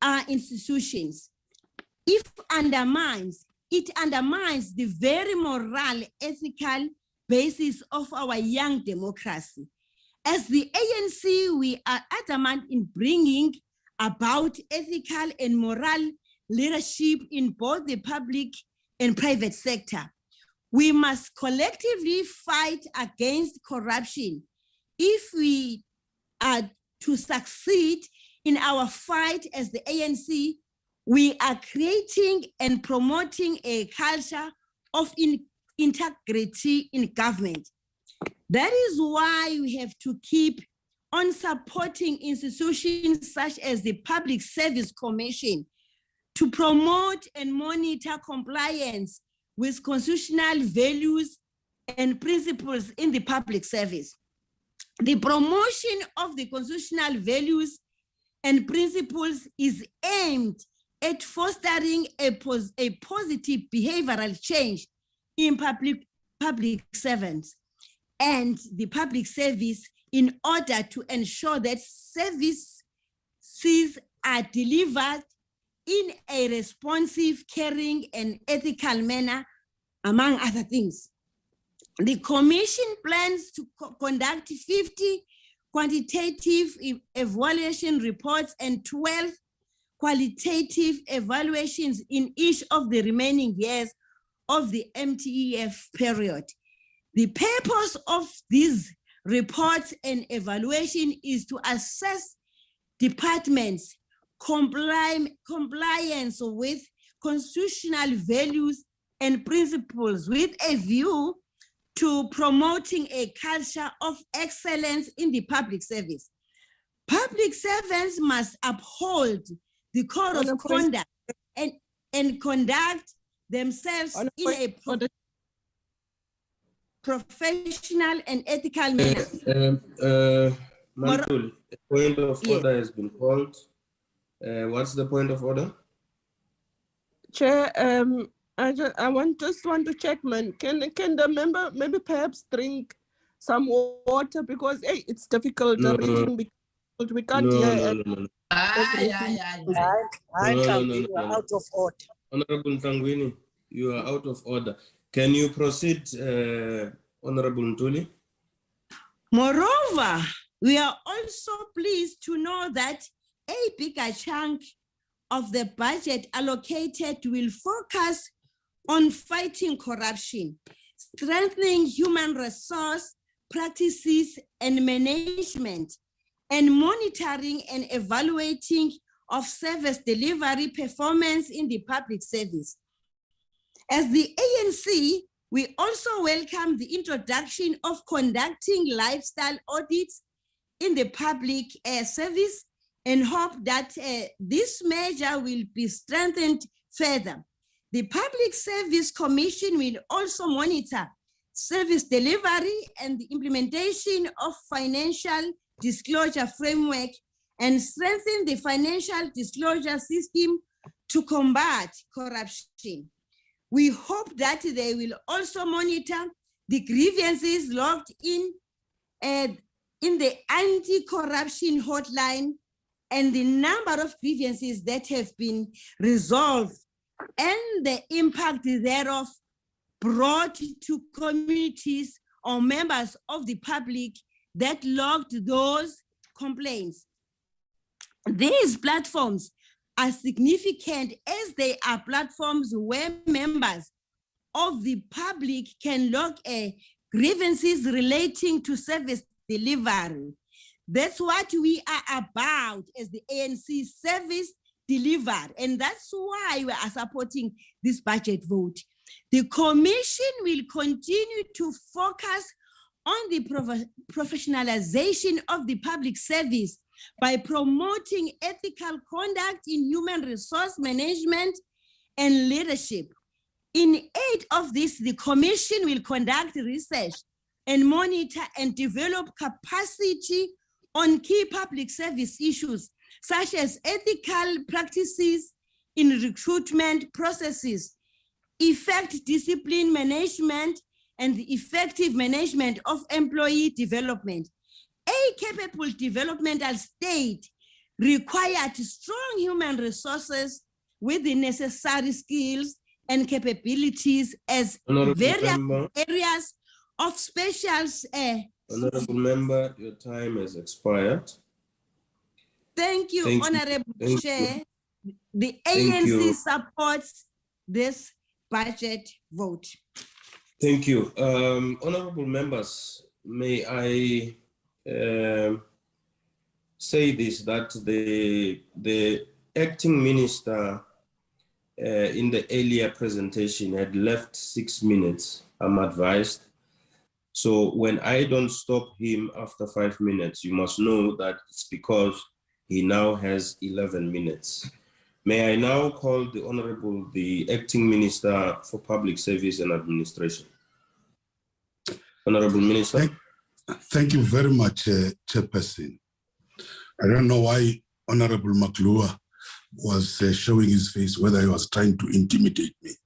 our institutions. It undermines the very moral, ethical, basis of our young democracy. As the ANC, we are adamant in bringing about ethical and moral leadership in both the public and private sector. We must collectively fight against corruption if we are to succeed in our fight as the ANC. We are creating and promoting a culture of integrity in government. That is why we have to keep on supporting institutions such as the Public Service Commission to promote and monitor compliance with constitutional values and principles in the public service. The promotion of the constitutional values and principles is aimed at fostering a positive behavioral change in public servants and the public service in order to ensure that services are delivered in a responsive, caring, and ethical manner, among other things. The Commission plans to conduct 50 quantitative evaluation reports and 12 qualitative evaluations in each of the remaining years of the MTEF period. The purpose of these reports and evaluation is to assess departments' compliance with constitutional values and principles with a view to promoting a culture of excellence in the public service. Public servants must uphold the code of conduct and conduct themselves in a professional and ethical manner. Mantul, a point of order has been called. What's the point of order? Chair, I just want to check, man. Can the member maybe perhaps drink some water, because hey, it's difficult reading because we can't hear. No. You are out of order. Honorable Ntangwini, you are out of order. Can you proceed, Honorable Ntuli? Moreover, we are also pleased to know that a bigger chunk of the budget allocated will focus on fighting corruption, strengthening human resource practices and management, and monitoring and evaluating of service delivery performance in the public service. As the ANC, we also welcome the introduction of conducting lifestyle audits in the public service and hope that this measure will be strengthened further. The Public Service Commission will also monitor service delivery and the implementation of financial disclosure framework and strengthen the financial disclosure system to combat corruption. We hope that they will also monitor the grievances logged in the anti-corruption hotline and the number of grievances that have been resolved and the impact thereof brought to communities or members of the public that logged those complaints. These platforms are significant as they are platforms where members of the public can log grievances relating to service delivery. That's what we are about as the ANC, service delivered, and that's why we are supporting this budget vote. The Commission will continue to focus on the professionalization of the public service by promoting ethical conduct in human resource management and leadership. In aid of this, the Commission will conduct research and monitor and develop capacity on key public service issues, such as ethical practices in recruitment processes, effective discipline management, and the effective management of employee development. A capable developmental state required strong human resources with the necessary skills and capabilities as various areas of specials. Honorable member, your time has expired. Thank you, Thank you. Honorable Thank Chair. The Thank ANC you. supports this budget vote. Thank you. Honorable members, may I say this, that the acting minister in the earlier presentation had left 6 minutes, I'm advised. So when I don't stop him after 5 minutes, you must know that it's because he now has 11 minutes. May I now call the acting minister for public service and administration. Honorable Minister. Thank you very much, Chairperson. I don't know why Honorable Maklua was showing his face, whether he was trying to intimidate me.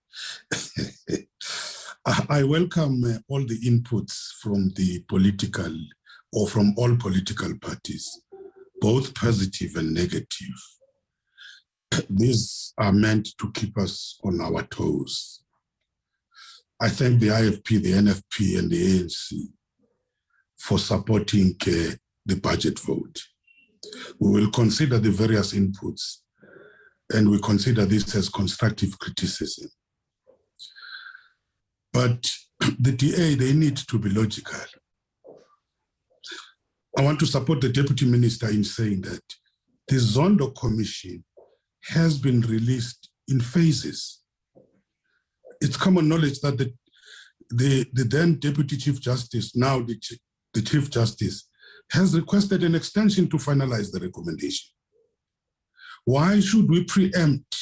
I welcome all the inputs from the political or from all political parties, both positive and negative. These are meant to keep us on our toes. I thank the IFP, the NFP, and the ANC for supporting the budget vote. We will consider the various inputs, and we consider this as constructive criticism. But the DA, they need to be logical. I want to support the Deputy Minister in saying that the Zondo Commission has been released in phases. It's common knowledge that the then Deputy Chief Justice, now the Chief Justice, has requested an extension to finalize the recommendation. Why should we preempt?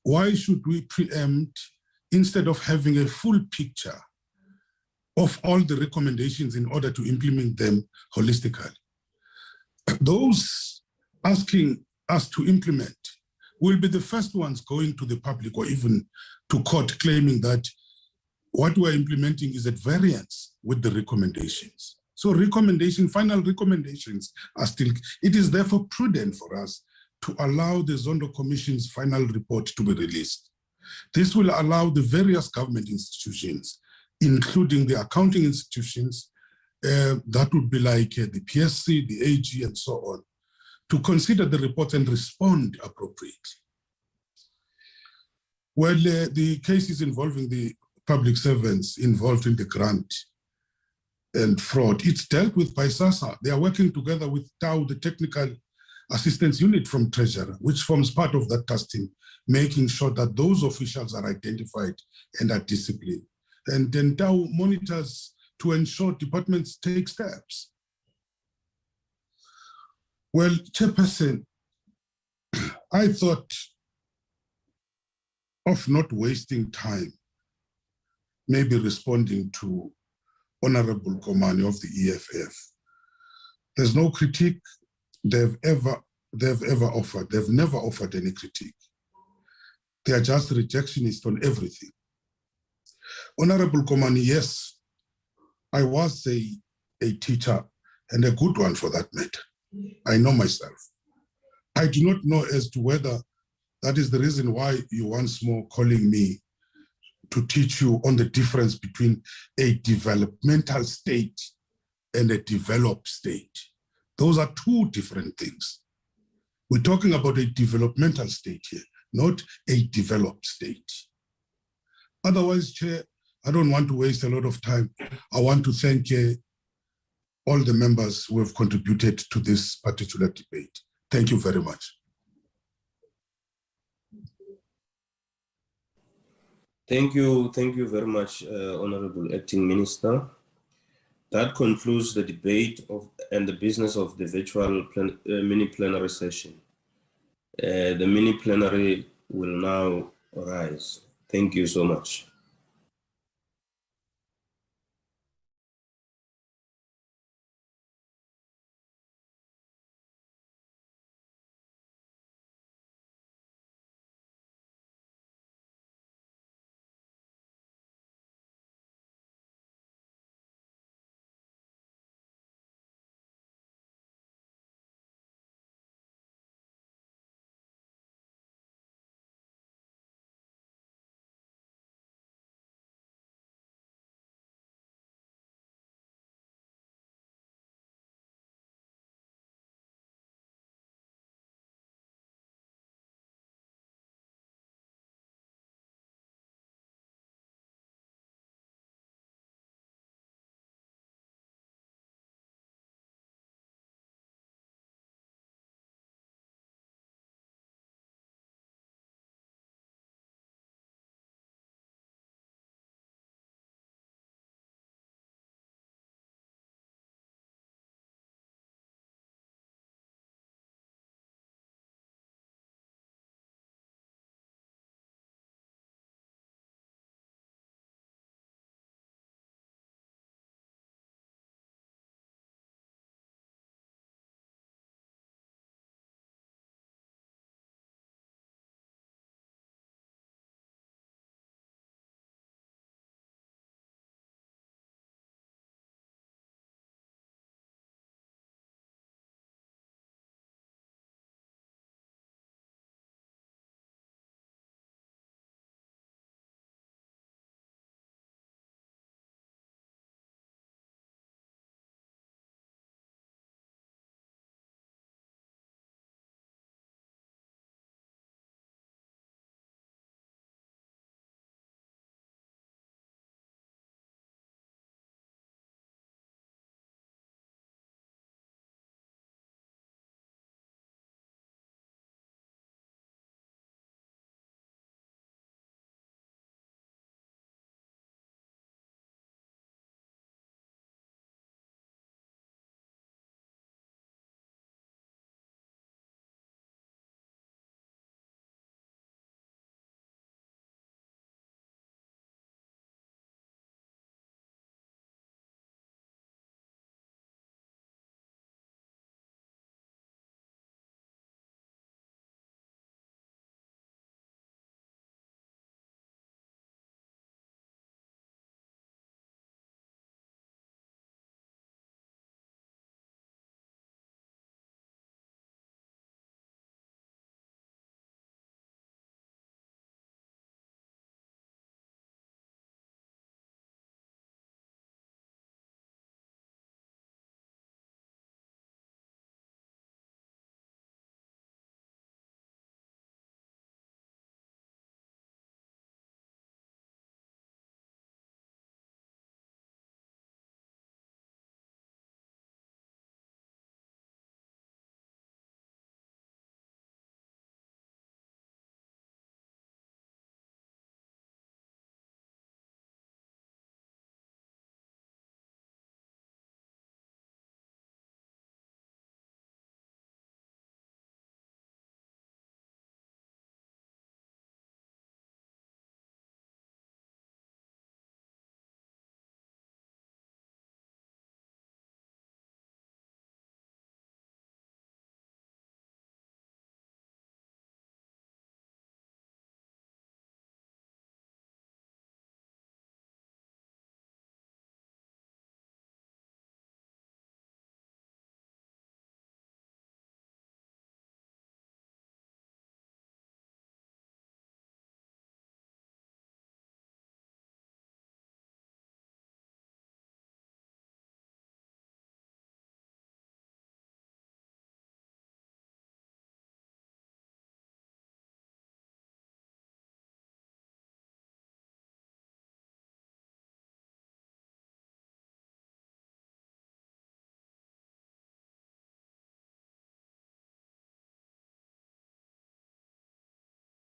Why should we preempt instead of having a full picture of all the recommendations in order to implement them holistically? Those asking us to implement will be the first ones going to the public or even to court claiming that what we're implementing is at variance with the recommendations. So final recommendations are still, it is therefore prudent for us to allow the Zondo Commission's final report to be released. This will allow the various government institutions, including the accounting institutions, that would be like the PSC, the AG, and so on, to consider the report and respond appropriately. Well, the cases involving the public servants involved in the grant and fraud, it's dealt with by SASSA. They are working together with TAU, the Technical Assistance Unit from Treasury, which forms part of that task team, making sure that those officials are identified and are disciplined. And then TAU monitors to ensure departments take steps. Well, Chairperson, I thought of not wasting time, maybe responding to Honorable Komani of the EFF. There's no critique they've ever offered. They've never offered any critique. They are just rejectionists on everything. Honorable Komani, yes, I was a teacher, and a good one for that matter. I know myself. I do not know as to whether that is the reason why you once more calling me to teach you on the difference between a developmental state and a developed state. Those are two different things. We're talking about a developmental state here, not a developed state. Otherwise, Chair, I don't want to waste a lot of time. I want to thank all the members who have contributed to this particular debate. Thank you very much. Thank you very much, Honorable Acting Minister. That concludes the debate and the business of the virtual mini plenary session. The mini plenary will now rise. Thank you so much.